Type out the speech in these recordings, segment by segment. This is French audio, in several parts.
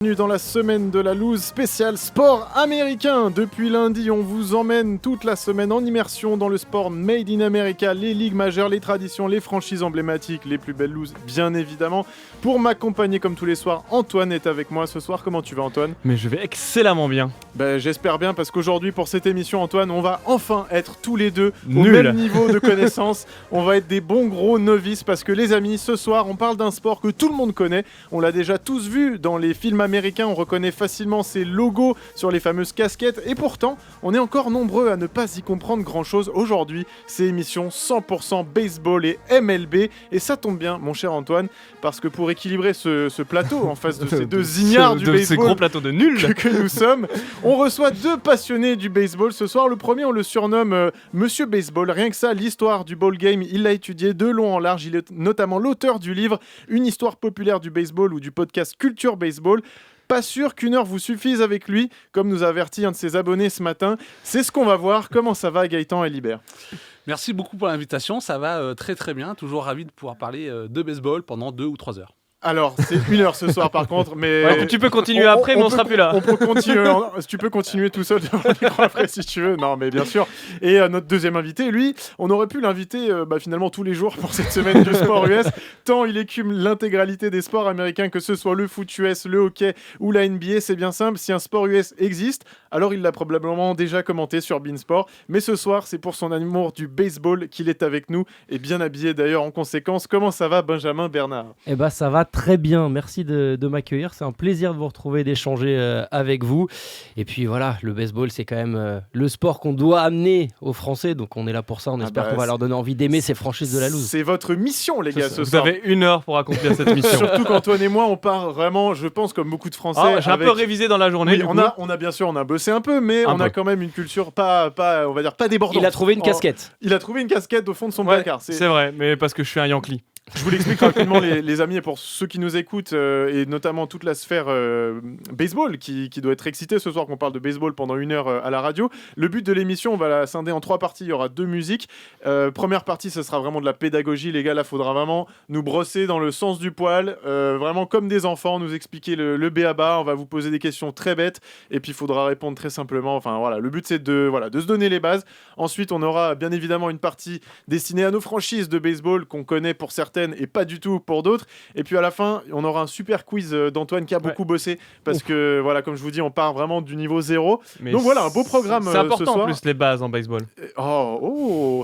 Bienvenue dans la semaine de la loose spéciale sport américain. Depuis lundi, on vous emmène toute la semaine en immersion dans le sport made in America, les ligues majeures, les traditions, les franchises emblématiques, les plus belles looses, bien évidemment. Pour m'accompagner comme tous les soirs, Antoine est avec moi ce soir. Comment tu vas, Antoine ? Mais je vais excellemment bien. J'espère bien, parce qu'aujourd'hui, pour cette émission, Antoine, on va enfin être tous les deux Nul. au même niveau de connaissance. On va être des bons gros novices, parce que les amis, ce soir, on parle d'un sport que tout le monde connaît. On l'a déjà tous vu dans les films américains, on reconnaît facilement ces logos sur les fameuses casquettes, et pourtant, on est encore nombreux à ne pas y comprendre grand-chose. Aujourd'hui, c'est émission 100% baseball et MLB, et ça tombe bien, mon cher Antoine, parce que pour équilibrer ce plateau en face de ces deux ignares du de baseball, ces gros plateaux de nuls. que nous sommes, on reçoit deux passionnés du baseball ce soir. Le premier, on le surnomme Monsieur Baseball. Rien que ça, l'histoire du ball game, il l'a étudié de long en large. Il est notamment l'auteur du livre Une histoire populaire du baseball ou du podcast Culture Baseball. Pas sûr qu'une heure vous suffise avec lui, comme nous a averti un de ses abonnés ce matin. C'est ce qu'on va voir. Comment ça va, Gaëtan Elibert ? Merci beaucoup pour l'invitation, ça va très très bien. Toujours ravi de pouvoir parler de baseball pendant 2 ou 3 heures. Alors, c'est une heure ce soir par contre, mais... Ouais, tu peux continuer après, mais on sera plus là. On peut continuer, tu peux continuer tout seul devant le micro après si tu veux, non mais bien sûr. Et notre deuxième invité, lui, on aurait pu l'inviter finalement tous les jours pour cette semaine du sport US, tant il écume l'intégralité des sports américains, que ce soit le foot US, le hockey ou la NBA. C'est bien simple, si un sport US existe, alors il l'a probablement déjà commenté sur Beansport. Mais ce soir, c'est pour son amour du baseball qu'il est avec nous, et bien habillé d'ailleurs en conséquence. Comment ça va, Benjamin Bernard ? Eh ben, ça va très bien, merci de m'accueillir, c'est un plaisir de vous retrouver, d'échanger avec vous. Et puis voilà, le baseball c'est quand même le sport qu'on doit amener aux Français, donc on est là pour ça, on espère qu'on va leur donner envie d'aimer ces franchises de la loose. C'est votre mission les gars ce Vous soir. avez une heure pour accomplir cette mission. Surtout qu'Antoine et moi on part vraiment, je pense comme beaucoup de Français. J'ai un peu révisé dans la journée. Oui, on a bien sûr, on a bossé un peu, mais on a quand même une culture pas on va dire pas débordante. Il a trouvé une casquette. Il a trouvé une casquette au fond de son Ouais, placard. c'est vrai, mais parce que je suis un Yankee. Je vous l'explique rapidement les amis, et pour ceux qui nous écoutent et notamment toute la sphère baseball qui doit être excitée ce soir qu'on parle de baseball pendant une heure à la radio. Le but de l'émission, on va la scinder en 3 parties, il y aura 2 musiques. Première partie, ce sera vraiment de la pédagogie, les gars, là faudra vraiment nous brosser dans le sens du poil, vraiment comme des enfants, nous expliquer le b.a.-ba, on va vous poser des questions très bêtes et puis il faudra répondre très simplement. Enfin voilà, le but c'est de se donner les bases. Ensuite, on aura bien évidemment une partie destinée à nos franchises de baseball qu'on connaît pour certaines et pas du tout pour d'autres. Et puis à la fin, on aura un super quiz d'Antoine qui a beaucoup bossé parce que voilà, comme je vous dis, on part vraiment du niveau 0. Mais donc voilà, un beau programme c'est important ce soir. en plus les bases en baseball.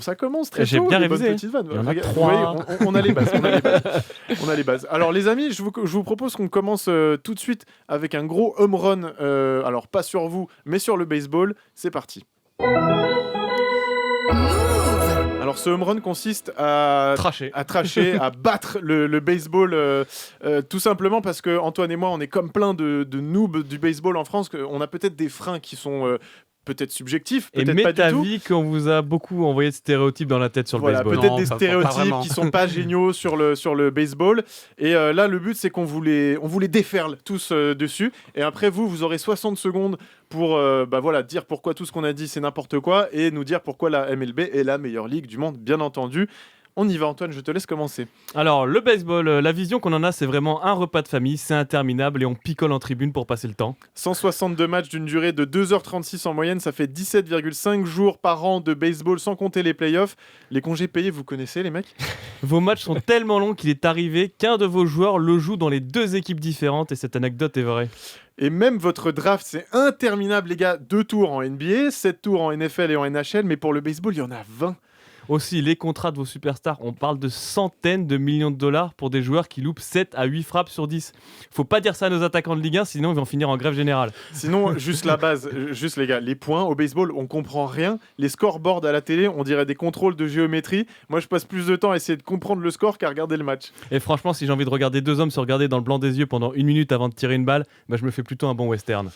Ça commence très tôt. J'ai bien les révisé. bonnes petites vannes. Il y en a Regarde, 3. vous voyez, on a les bases. On a les bases. Alors les amis, je vous propose qu'on commence tout de suite avec un gros home run. Alors pas sur vous, mais sur le baseball. C'est parti. Alors ce home run consiste à tracher, à battre le baseball, tout simplement parce que Antoine et moi, on est comme plein de noobs du baseball en France, on a peut-être des freins qui sont peut-être subjectifs, peut-être pas du tout. Et qu'on vous a beaucoup envoyé de stéréotypes dans la tête sur le baseball. Peut-être Non, des pas stéréotypes vraiment. qui sont pas géniaux sur le baseball. Et là, le but, c'est qu'on vous les déferle tous dessus. Et après, vous aurez 60 secondes pour dire pourquoi tout ce qu'on a dit, c'est n'importe quoi, et nous dire pourquoi la MLB est la meilleure ligue du monde, bien entendu. On y va, Antoine, je te laisse commencer. Alors, le baseball, la vision qu'on en a, c'est vraiment un repas de famille, c'est interminable et on picole en tribune pour passer le temps. 162 matchs d'une durée de 2h36 en moyenne, ça fait 17,5 jours par an de baseball sans compter les playoffs. Les congés payés, vous connaissez les mecs ? Vos matchs sont tellement longs qu'il est arrivé qu'un de vos joueurs le joue dans les 2 équipes différentes et cette anecdote est vraie. Et même votre draft, c'est interminable les gars. 2 tours en NBA, 7 tours en NFL et en NHL, mais pour le baseball, il y en a 20. Aussi, les contrats de vos superstars, on parle de centaines de millions de dollars pour des joueurs qui loupent 7 à 8 frappes sur 10. Faut pas dire ça à nos attaquants de Ligue 1, sinon ils vont finir en grève générale. Sinon, juste la base, juste les gars, les points au baseball, on comprend rien. Les scoreboards à la télé, on dirait des contrôles de géométrie. Moi, je passe plus de temps à essayer de comprendre le score qu'à regarder le match. Et franchement, si j'ai envie de regarder 2 hommes se regarder dans le blanc des yeux pendant 1 minute avant de tirer une balle, je me fais plutôt un bon western.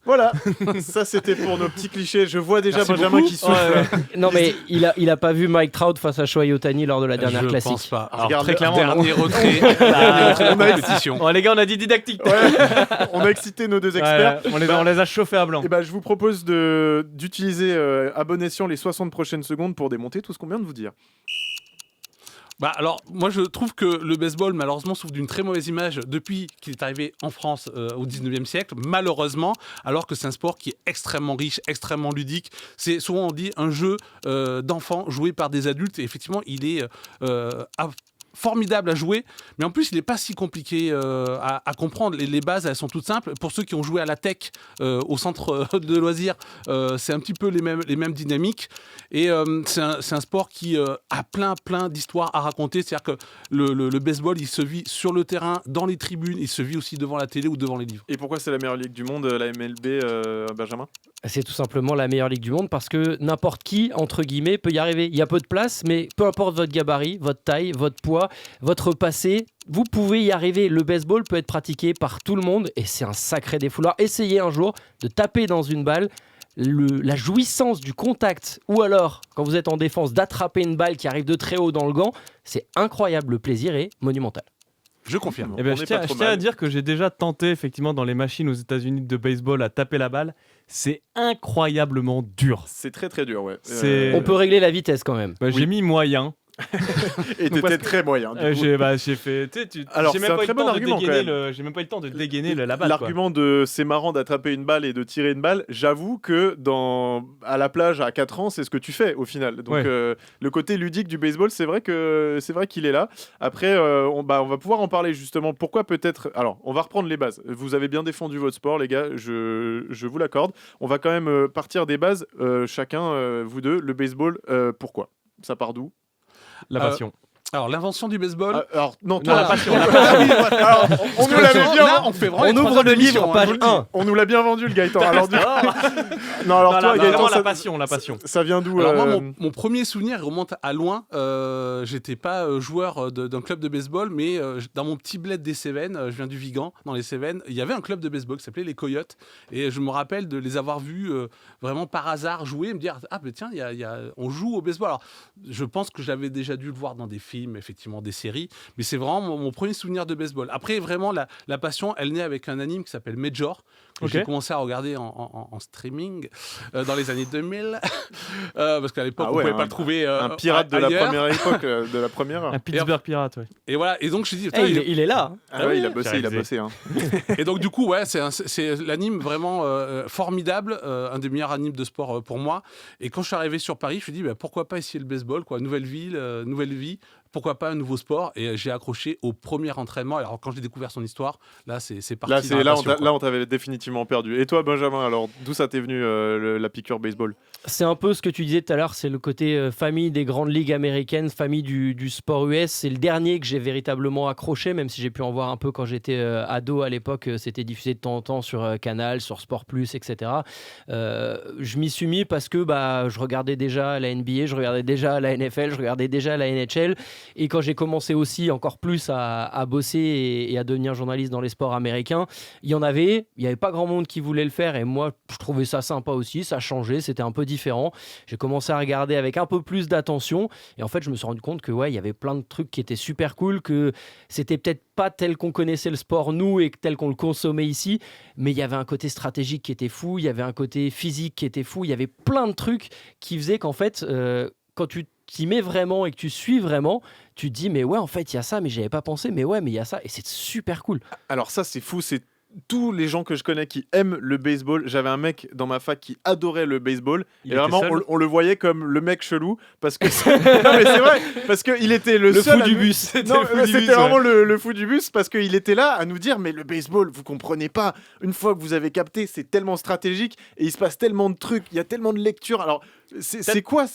Voilà, ça c'était pour nos petits clichés. Je vois déjà Merci Benjamin beaucoup. qui souffle. Non mais il a pas vu Mike Trout face à Shohei Ohtani lors de la dernière Je classique. pense pas. Alors, Regarde, très clairement, Dernier retrait de la compétition. Oh, les gars, on a dit didactique. On a excité nos 2 experts. On les a chauffés à blanc. Et je vous propose d'utiliser à bon escient les 60 prochaines secondes pour démonter tout ce qu'on vient de vous dire. Alors, moi, je trouve que le baseball, malheureusement, souffre d'une très mauvaise image depuis qu'il est arrivé en France au 19e siècle, malheureusement, alors que c'est un sport qui est extrêmement riche, extrêmement ludique. C'est souvent, on dit, un jeu d'enfants joué par des adultes. Et effectivement, il est formidable à jouer, mais en plus il n'est pas si compliqué à comprendre. Les bases, elles sont toutes simples. Pour ceux qui ont joué à la tech au centre de loisirs, c'est un petit peu les mêmes dynamiques, et c'est un sport qui a plein d'histoires à raconter. C'est-à-dire que le baseball, il se vit sur le terrain, dans les tribunes, il se vit aussi devant la télé ou devant les livres. Et pourquoi c'est la meilleure ligue du monde, la MLB, Benjamin ? C'est tout simplement la meilleure ligue du monde parce que n'importe qui, entre guillemets, peut y arriver. Il y a peu de place, mais peu importe votre gabarit, votre taille, votre poids, votre passé, vous pouvez y arriver. Le baseball peut être pratiqué par tout le monde et c'est un sacré défouloir. Essayez un jour de taper dans une balle. La jouissance du contact, ou alors, quand vous êtes en défense, d'attraper une balle qui arrive de très haut dans le gant, c'est incroyable. Le plaisir est monumental. Je confirme. Je tiens à dire que j'ai déjà tenté effectivement dans les machines aux États-Unis de baseball à taper la balle. C'est incroyablement dur. C'est très très dur, ouais. On peut régler la vitesse quand même. J'ai mis moyen. Et t'étais très moyen. J'ai fait. Alors, j'ai c'est même un pas eu très le bon temps de argument, dégainer j'ai même pas eu le temps de dégainer la balle. L'argument de c'est marrant d'attraper une balle et de tirer une balle, j'avoue que à la plage à 4 ans, c'est ce que tu fais au final. Donc le côté ludique du baseball, c'est vrai qu'il est là. Après, on va pouvoir en parler justement. Pourquoi peut-être. Alors, on va reprendre les bases. Vous avez bien défendu votre sport, les gars. Je vous l'accorde. On va quand même partir des bases. Chacun, vous deux, le baseball. Pourquoi ? Ça part d'où ? La passion. Alors, l'invention du baseball. Non, la passion. Alors, on nous l'avait bien. Là, on fait vraiment. On ouvre le livre, page 1. On nous l'a bien vendu, le Gaëtan. Alors, toi, Gaëtan, la passion. Ça vient d'où Alors, moi, mon premier souvenir remonte à loin. J'étais pas joueur d'un club de baseball, mais dans mon petit bled des Cévennes, je viens du Vigan, dans les Cévennes, il y avait un club de baseball qui s'appelait les Coyotes. Et je me rappelle de les avoir vus vraiment par hasard jouer et me dire ah, ben tiens, on joue au baseball. Alors, je pense que j'avais déjà dû le voir dans des films, effectivement, des séries, mais c'est vraiment mon premier souvenir de baseball. Après, vraiment, la passion, elle naît avec un anime qui s'appelle Major, que j'ai commencé à regarder en streaming dans les années 2000, parce qu'à l'époque, on pouvait pas le trouver un pirate de ailleurs. la première époque, de la première. Un Pittsburgh pirate, ouais. Et voilà, et donc je dis, il est là. Ah ouais, il a bossé. Hein. Et donc du coup, ouais, c'est l'anime vraiment formidable, un des meilleurs animes de sport pour moi. Et quand je suis arrivé sur Paris, je me suis dit, pourquoi pas essayer le baseball, quoi, nouvelle ville, nouvelle vie. Pourquoi pas un nouveau sport ? Et j'ai accroché au premier entraînement. Alors quand j'ai découvert son histoire, là c'est parti. Là, on t'avait définitivement perdu. Et toi, Benjamin, alors d'où ça t'est venu la piqûre baseball ? C'est un peu ce que tu disais tout à l'heure, c'est le côté famille des grandes ligues américaines, famille du sport US. C'est le dernier que j'ai véritablement accroché, même si j'ai pu en voir un peu quand j'étais ado à l'époque. C'était diffusé de temps en temps sur Canal, sur Sport Plus, etc. Je m'y suis mis parce que je regardais déjà la NBA, je regardais déjà la NFL, je regardais déjà la NHL. Et quand j'ai commencé aussi encore plus à bosser et à devenir journaliste dans les sports américains, il y avait pas grand monde qui voulait le faire et moi je trouvais ça sympa aussi, ça changeait, c'était un peu différent. J'ai commencé à regarder avec un peu plus d'attention et en fait je me suis rendu compte que il y avait plein de trucs qui étaient super cool, que c'était peut-être pas tel qu'on connaissait le sport nous et tel qu'on le consommait ici, mais il y avait un côté stratégique qui était fou, il y avait un côté physique qui était fou, il y avait plein de trucs qui faisaient qu'en fait quand tu t'y mets vraiment et que tu suis vraiment, tu te dis mais ouais en fait il y a ça mais j'y avais pas pensé, mais il y a ça et c'est super cool. Alors ça c'est fou, c'est tous les gens que je connais qui aiment le baseball. J'avais un mec dans ma fac qui adorait le baseball et vraiment on le voyait comme le mec chelou parce que non mais c'est vrai, parce qu'il était le seul fou du bus. C'était vraiment le fou du bus parce qu'il était là à nous dire mais le baseball vous comprenez pas, une fois que vous avez capté c'est tellement stratégique et il se passe tellement de trucs, il y a tellement de lectures. Alors c'est quoi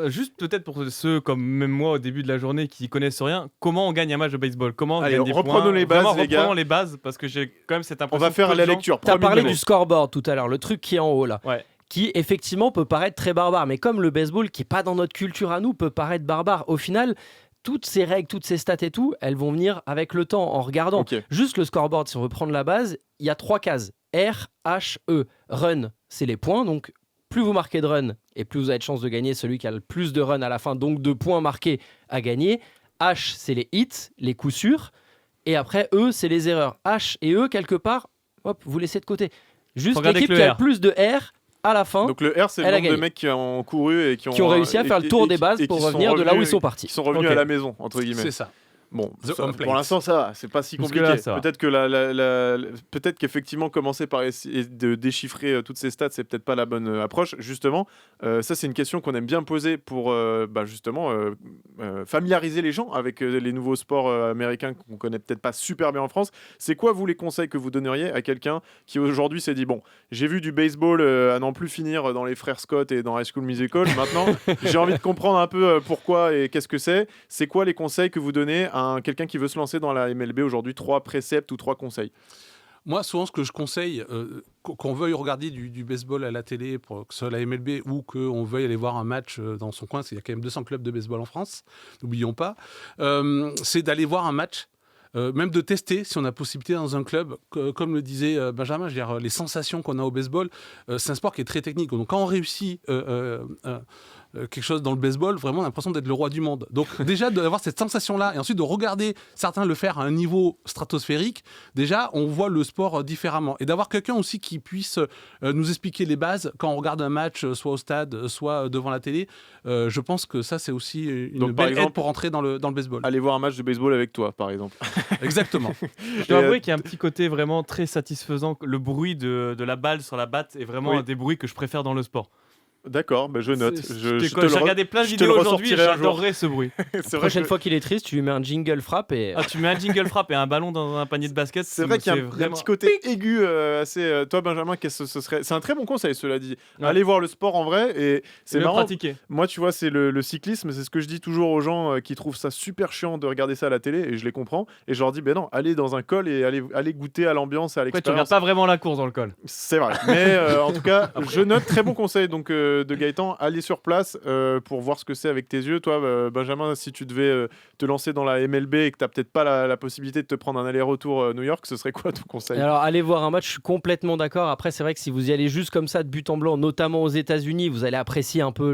juste peut-être pour ceux comme même moi au début de la journée qui connaissent rien, comment on gagne un match de baseball, comment on gagne des reprenons points, les bases, les gars. Reprenons les bases parce que j'ai quand même cette impression. On va faire la lecture. Tu as parlé du scoreboard tout à l'heure, le truc qui est en haut là. Ouais. Qui effectivement peut paraître très barbare, mais comme le baseball qui est pas dans notre culture à nous peut paraître barbare, au final toutes ces règles, toutes ces stats et tout, elles vont venir avec le temps en regardant. Okay. Juste le scoreboard, si on veut prendre la base, il y a 3 cases. R, H, E. Run, c'est les points, donc plus vous marquez de run et plus vous avez de chances de gagner celui qui a le plus de run à la fin, donc de points marqués à gagner. H, c'est les hits, les coups sûrs. Et après, E, c'est les erreurs. H et E, quelque part, hop, vous laissez de côté. Juste l'équipe qui a le plus de R à la fin. Donc le R, c'est le Elle a nombre de gagné. mecs qui ont couru et qui Ont réussi à faire le tour des bases et pour qui sont revenir de là où ils sont revenus- partis. Qui sont revenus Ok. à la maison, entre guillemets. C'est ça. Bon, The home plate. pour l'instant ça va, c'est pas si Parce que compliqué. là, ça va. Peut-être que peut-être qu'effectivement commencer par essayer de déchiffrer toutes ces stats, c'est peut-être pas la bonne approche. Justement, ça c'est une question qu'on aime bien poser pour justement familiariser les gens avec les nouveaux sports américains qu'on connaît peut-être pas super bien en France. C'est quoi vous les conseils que vous donneriez à quelqu'un qui aujourd'hui s'est dit bon, j'ai vu du baseball à n'en plus finir dans les frères Scott et dans High School Musical. Maintenant, j'ai envie de comprendre un peu pourquoi et qu'est-ce que c'est. C'est quoi les conseils que vous donnez à quelqu'un qui veut se lancer dans la MLB aujourd'hui? 3 préceptes ou 3 conseils? Moi, souvent, ce que je conseille, qu'on veuille regarder du baseball à la télé, pour que ce soit la MLB, ou qu'on veuille aller voir un match dans son coin, parce qu'il y a quand même 200 clubs de baseball en France, n'oublions pas, c'est d'aller voir un match, même de tester si on a possibilité dans un club. Comme le disait Benjamin, je veux dire, les sensations qu'on a au baseball, c'est un sport qui est très technique. Donc quand on réussit quelque chose dans le baseball, vraiment on a l'impression d'être le roi du monde. Donc déjà d'avoir cette sensation-là et ensuite de regarder certains le faire à un niveau stratosphérique, déjà on voit le sport différemment. Et d'avoir quelqu'un aussi qui puisse nous expliquer les bases quand on regarde un match, soit au stade, soit devant la télé, je pense que ça c'est aussi une Donc, par belle exemple, aide pour entrer dans le baseball. Aller voir un match de baseball avec toi, par exemple. Exactement. Je dois avouer qu'il y a un petit côté vraiment très satisfaisant. Le bruit de la balle sur la batte est vraiment Oui. un des bruits que je préfère dans le sport. D'accord, je note. J'ai regardé plein de je te le vidéos aujourd'hui et ressortirai un jour. j'adorerais ce bruit. C'est La vrai prochaine que- fois qu'il est triste, tu lui mets un jingle frappe et. Ah, tu mets un jingle frappe et un ballon dans un panier de basket. C'est vrai qu'il y a un vraiment... petit côté aigu assez. Toi, Benjamin, qu'est-ce que ce serait? C'est un très bon conseil, cela dit. Ouais. Allez voir le sport en vrai et c'est le marrant. pratiquer. Moi, tu vois, c'est le cyclisme, c'est ce que je dis toujours aux gens qui trouvent ça super chiant de regarder ça à la télé et je les comprends. Et je leur dis, ben non, allez dans un col et allez goûter à l'ambiance, à Ouais, tu l'expérience. regardes pas vraiment la course dans le col. C'est vrai. Mais en tout cas, je note très bon conseil donc de Gaëtan. Allez sur place pour voir ce que c'est avec tes yeux. Toi, Benjamin, si tu devais te lancer dans la MLB et que tu n'as peut-être pas la possibilité de te prendre un aller-retour New York, ce serait quoi ton conseil? Alors, allez voir un match, je suis complètement d'accord. Après, c'est vrai que si vous y allez juste comme ça, de but en blanc, notamment aux États-Unis, vous allez apprécier un peu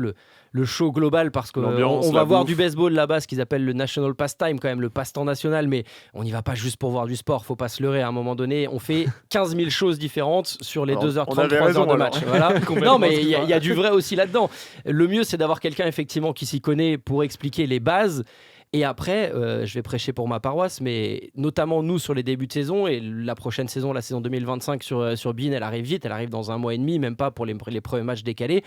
le show global parce qu'on L'ambiance, on va la voir bouffe. du baseball là-bas, ce qu'ils appellent le national pastime, quand même, le passe-temps national. Mais on n'y va pas juste pour voir du sport, faut pas se leurrer. À un moment donné, on fait 15 000 choses différentes sur les Alors, 2h30, on avait 3 raison, heures de alors. match. Voilà. Complètement Non, mais il y d'accord. a du vrai aussi là-dedans. Le mieux, c'est d'avoir quelqu'un effectivement qui s'y connaît pour expliquer les bases. Et après, je vais prêcher pour ma paroisse, mais notamment nous sur les débuts de saison et la prochaine saison, la saison 2025 sur beIN, elle arrive vite, elle arrive dans 1 mois et demi, même pas pour les premiers matchs décalés.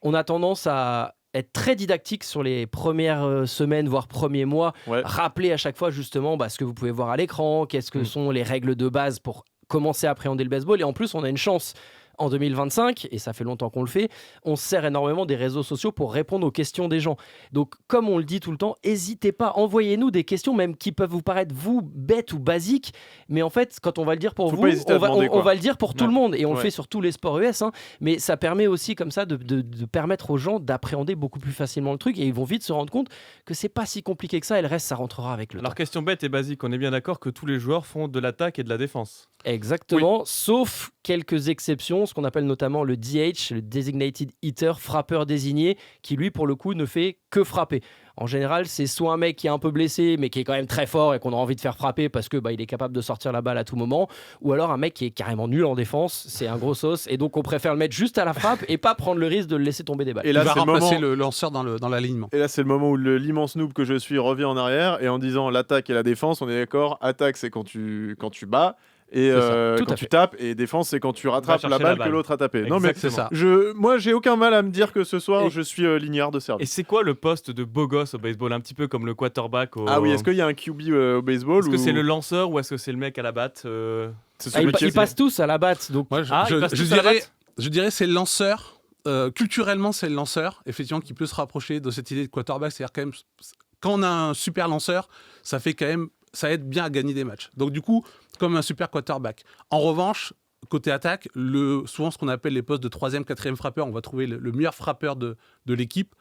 On a tendance à être très didactique sur les premières semaines, voire premiers mois, Ouais. rappeler à chaque fois justement ce que vous pouvez voir à l'écran, qu'est-ce que sont les règles de base pour commencer à appréhender le baseball. Et en plus, on a une chance. En 2025, et ça fait longtemps qu'on le fait, on se sert énormément des réseaux sociaux pour répondre aux questions des gens. Donc, comme on le dit tout le temps, n'hésitez pas, envoyez-nous des questions, même qui peuvent vous paraître, vous, bêtes ou basiques, mais en fait, quand on va le dire pour Faut vous, pas hésiter à demander, on quoi. va le dire pour tout Ouais. le monde, et on le Ouais. fait sur tous les sports US, hein, mais ça permet aussi comme ça de permettre aux gens d'appréhender beaucoup plus facilement le truc, et ils vont vite se rendre compte que c'est pas si compliqué que ça, et le reste, ça rentrera avec le Alors, temps. question bête et basique, on est bien d'accord que tous les joueurs font de l'attaque et de la défense. Exactement, sauf quelques exceptions, ce qu'on appelle notamment le DH, le Designated Hitter, frappeur désigné, qui lui, pour le coup, ne fait que frapper. En général, c'est soit un mec qui est un peu blessé, mais qui est quand même très fort et qu'on a envie de faire frapper parce que il est capable de sortir la balle à tout moment, ou alors un mec qui est carrément nul en défense, c'est un gros sauce, et donc on préfère le mettre juste à la frappe et pas prendre le risque de le laisser tomber des balles. Et Il là, va c'est le remplacer moment. le lanceur dans l'alignement. Et là, c'est le moment où l'immense noob que je suis revient en arrière et en disant l'attaque et la défense, on est d'accord. Attaque, c'est quand tu bats. Et C'est ça, tout quand à tu fait. tapes, et défense, c'est quand tu rattrapes chercher la la balle balle. que l'autre a tapé. Non, mais C'est ça. moi, j'ai aucun mal à me dire que ce soir, Et- je suis lignard de Et service. c'est quoi le poste de beau gosse au baseball? Un petit peu comme le quarterback au... Ah oui, est-ce qu'il y a un QB au baseball Est-ce que ou- c'est le lanceur ou est-ce que c'est le mec à la batte C'est Ah, celui qui ils est- passent tous à la batte, donc Moi, Ah, il passe tous à la batte je dirais c'est le lanceur. Culturellement, c'est le lanceur, effectivement, qui peut se rapprocher de cette idée de quarterback. C'est-à-dire quand même, quand on a un super lanceur, ça fait quand même, ça aide bien à gagner des matchs. Donc du coup, comme un super quarterback. En revanche, côté attaque, souvent ce qu'on appelle les postes de 3e, 4e frappeur, on va trouver le meilleur frappeur de l'équipe.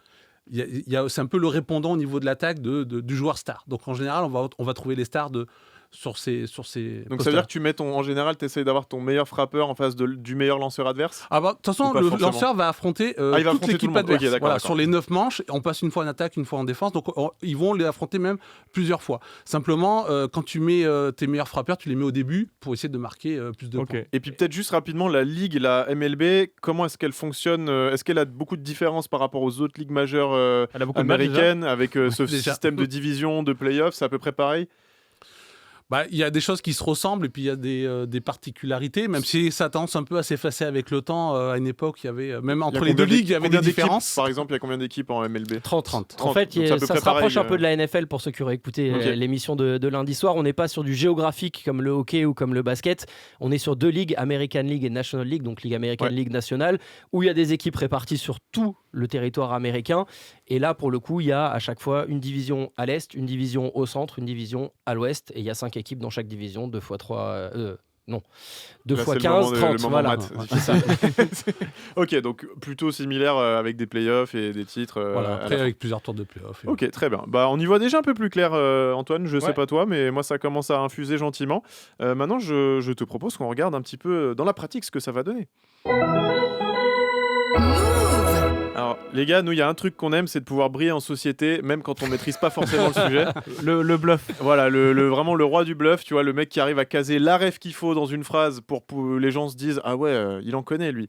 C'est un peu le répondant au niveau de l'attaque du joueur star. Donc en général, on va trouver les stars sur ces Donc posters. ça veut dire que tu mets en général, tu essayes d'avoir ton meilleur frappeur en face du meilleur lanceur adverse. Ah bah, de toute façon, Ou pas le forcément. lanceur va affronter il va toute affronter tout l'équipe le monde. adverse. Ok, d'accord, Voilà, d'accord. sur les 9 manches, on passe une fois en attaque, une fois en défense. Donc ils vont les affronter même plusieurs fois. Simplement, quand tu mets tes meilleurs frappeurs, tu les mets au début pour essayer de marquer plus de points. Et puis peut-être juste rapidement, la Ligue, la MLB, comment est-ce qu'elle fonctionne Est-ce qu'elle a beaucoup de différences par rapport aux autres ligues majeures Elle a beaucoup de matchs, déjà. américaines avec ce Déjà. système de division, de playoffs, c'est à peu près pareil? Bah, il y a des choses qui se ressemblent et puis il y a des particularités, même si ça a tendance un peu à s'effacer avec le temps. À une époque, il y avait, même entre les deux ligues, il y avait des différences. Par exemple, il y a combien d'équipes en MLB? 30. En fait, Donc c'est à peu ça près se rapproche pareil, un peu de la NFL pour ceux qui auraient écouté Ok. l'émission de lundi soir. On n'est pas sur du géographique comme le hockey ou comme le basket. On est sur deux ligues, American League et National League, donc Ligue américaine, Ouais. Ligue nationale, où il y a des équipes réparties sur tout le territoire américain. Et là, pour le coup, il y a à chaque fois une division à l'est, une division au centre, une division à l'ouest. Et il y a 5 équipes dans chaque division, 2 fois 3... non, 2 Là, fois c'est le 15, moment 30, le moment voilà. maths. Ouais, c'est ça. Ok, donc plutôt similaire avec des playoffs et des titres. Voilà, à après la fin. avec plusieurs tours de playoff. Et Ok, très bien. Bah, on y voit déjà un peu plus clair, Antoine. Je sais Ouais. pas toi, mais moi, ça commence à infuser gentiment. Maintenant, je te propose qu'on regarde un petit peu dans la pratique ce que ça va donner. Alors, les gars, nous, il y a un truc qu'on aime, c'est de pouvoir briller en société, même quand on maîtrise pas forcément le sujet. Le bluff. Voilà, vraiment le roi du bluff, tu vois, le mec qui arrive à caser la ref qu'il faut dans une phrase pour les gens se disent ah ouais, il en connaît lui.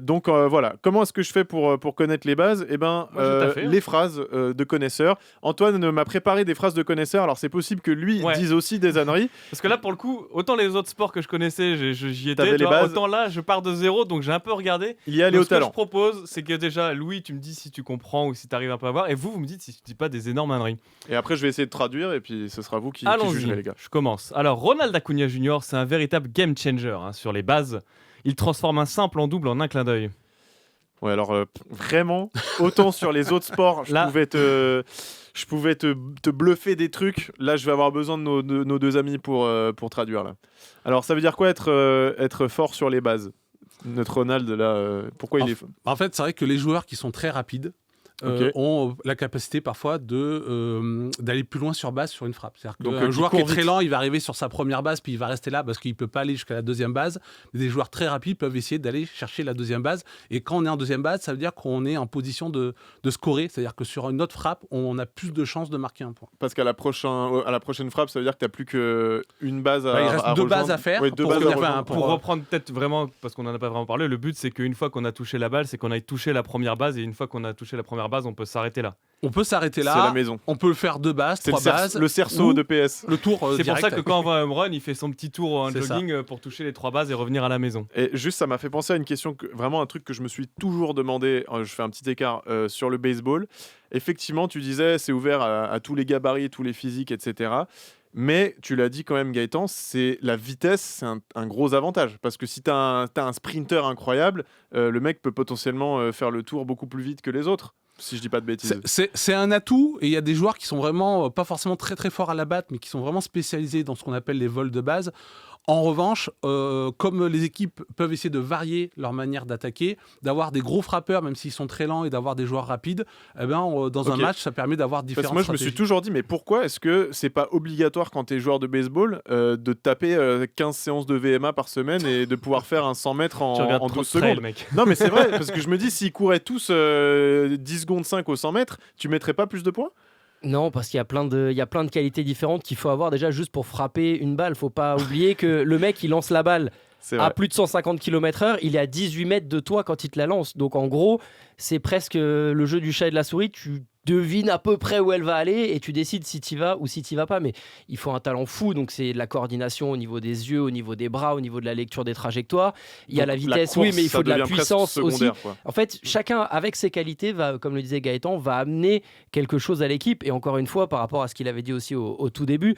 Donc voilà, comment est-ce que je fais pour connaître les bases? Eh ben, Moi, je t'ai fait, hein. les phrases de connaisseurs. Antoine m'a préparé des phrases de connaisseurs, alors c'est possible que lui Ouais. dise aussi des âneries. Parce que là, pour le coup, autant les autres sports que je connaissais, j'y T'avais étais. les tu vois, bases. autant là, je pars de zéro, donc j'ai un peu regardé. Il y a aller Donc, au ce que je talent. propose, c'est que déjà, Louis, tu me dis si tu comprends ou si tu arrives un peu à voir, et vous me dites si tu dis pas des énormes âneries. Et après, je vais essayer de traduire, et puis ce sera vous qui Allons-y, jugerez, les gars. je commence. Alors, Ronald Acuna Jr., c'est un véritable game changer hein, sur les bases. Il transforme un simple en double en un clin d'œil. Ouais, alors vraiment, autant sur les autres sports, je Là- pouvais te bluffer des trucs. Là, je vais avoir besoin de nos deux amis pour traduire. Là. Alors, ça veut dire quoi être fort sur les bases? Notre Ronald, là, pourquoi il est... En fait, c'est vrai que les joueurs qui sont très rapides Ok. ont la capacité parfois d'aller plus loin sur base sur une frappe. C'est-à-dire Donc, qu'un qui joueur qui est court très vite. lent, il va arriver sur sa première base, puis il va rester là parce qu'il ne peut pas aller jusqu'à la deuxième base. Mais des joueurs très rapides peuvent essayer d'aller chercher la deuxième base. Et quand on est en deuxième base, ça veut dire qu'on est en position de scorer. C'est-à-dire que sur une autre frappe, on a plus de chances de marquer un point. Parce qu'à la prochaine frappe, ça veut dire que tu n'as plus qu'une base à Bah, il reste à deux rejoindre. bases à faire Ouais, deux pour bases à revenir rejoindre. à un Pour Pour, reprendre peut-être vraiment, parce qu'on en a pas vraiment parlé, le but c'est qu'une fois qu'on a touché la balle, c'est qu'on aille toucher la première base, et une fois qu'on a touché la première base, on peut s'arrêter là. On peut s'arrêter C'est la là. maison. On peut le faire deux bases, C'est trois bases. le cerceau ou de PS. Le tour C'est pour direct. ça que quand on va à home run, il fait son petit tour en C'est ça. jogging pour toucher les 3 bases et revenir à la maison. Et juste, ça m'a fait penser à une question, vraiment un truc que je me suis toujours demandé, je fais un petit écart, sur le baseball. Effectivement, tu disais, c'est ouvert à tous les gabarits, tous les physiques, etc. Mais tu l'as dit quand même, Gaëtan, c'est la vitesse, c'est un gros avantage. Parce que si tu as un sprinter incroyable, le mec peut potentiellement faire le tour beaucoup plus vite que les autres, si je dis pas de bêtises. C'est un atout, et il y a des joueurs qui sont vraiment pas forcément très très forts à la batte, mais qui sont vraiment spécialisés dans ce qu'on appelle les vols de base. En revanche, comme les équipes peuvent essayer de varier leur manière d'attaquer, d'avoir des gros frappeurs, même s'ils sont très lents, et d'avoir des joueurs rapides, eh ben, dans un Ok. match, ça permet d'avoir Parce différentes que moi, je me suis stratégies. toujours dit, mais pourquoi est-ce que c'est pas obligatoire quand tu es joueur de baseball de taper 15 séances de VMA par semaine et de pouvoir faire un 100 mètres Tu regardes en trop 12 de trail, secondes? mec. Non, mais c'est vrai, parce que je me dis, s'ils couraient tous 10 secondes 5 au 100 mètres, tu mettrais pas plus de points? Non, parce qu'il y a plein de qualités différentes qu'il faut avoir déjà juste pour frapper une balle. Faut pas oublier que le mec, il lance la balle C'est à vrai. plus de 150 km/h, il est à 18 mètres de toi quand il te la lance. Donc en gros, c'est presque le jeu du chat et de la souris. Tu devines à peu près où elle va aller et tu décides si tu vas ou si tu vas pas. Mais il faut un talent fou. Donc c'est de la coordination au niveau des yeux, au niveau des bras, au niveau de la lecture des trajectoires. Il y a Donc, la vitesse, course, oui, mais il ça faut de la devient presque puissance aussi. secondaire, quoi. En fait, chacun avec ses qualités va, comme le disait Gaëtan, va amener quelque chose à l'équipe. Et encore une fois, par rapport à ce qu'il avait dit aussi au tout début,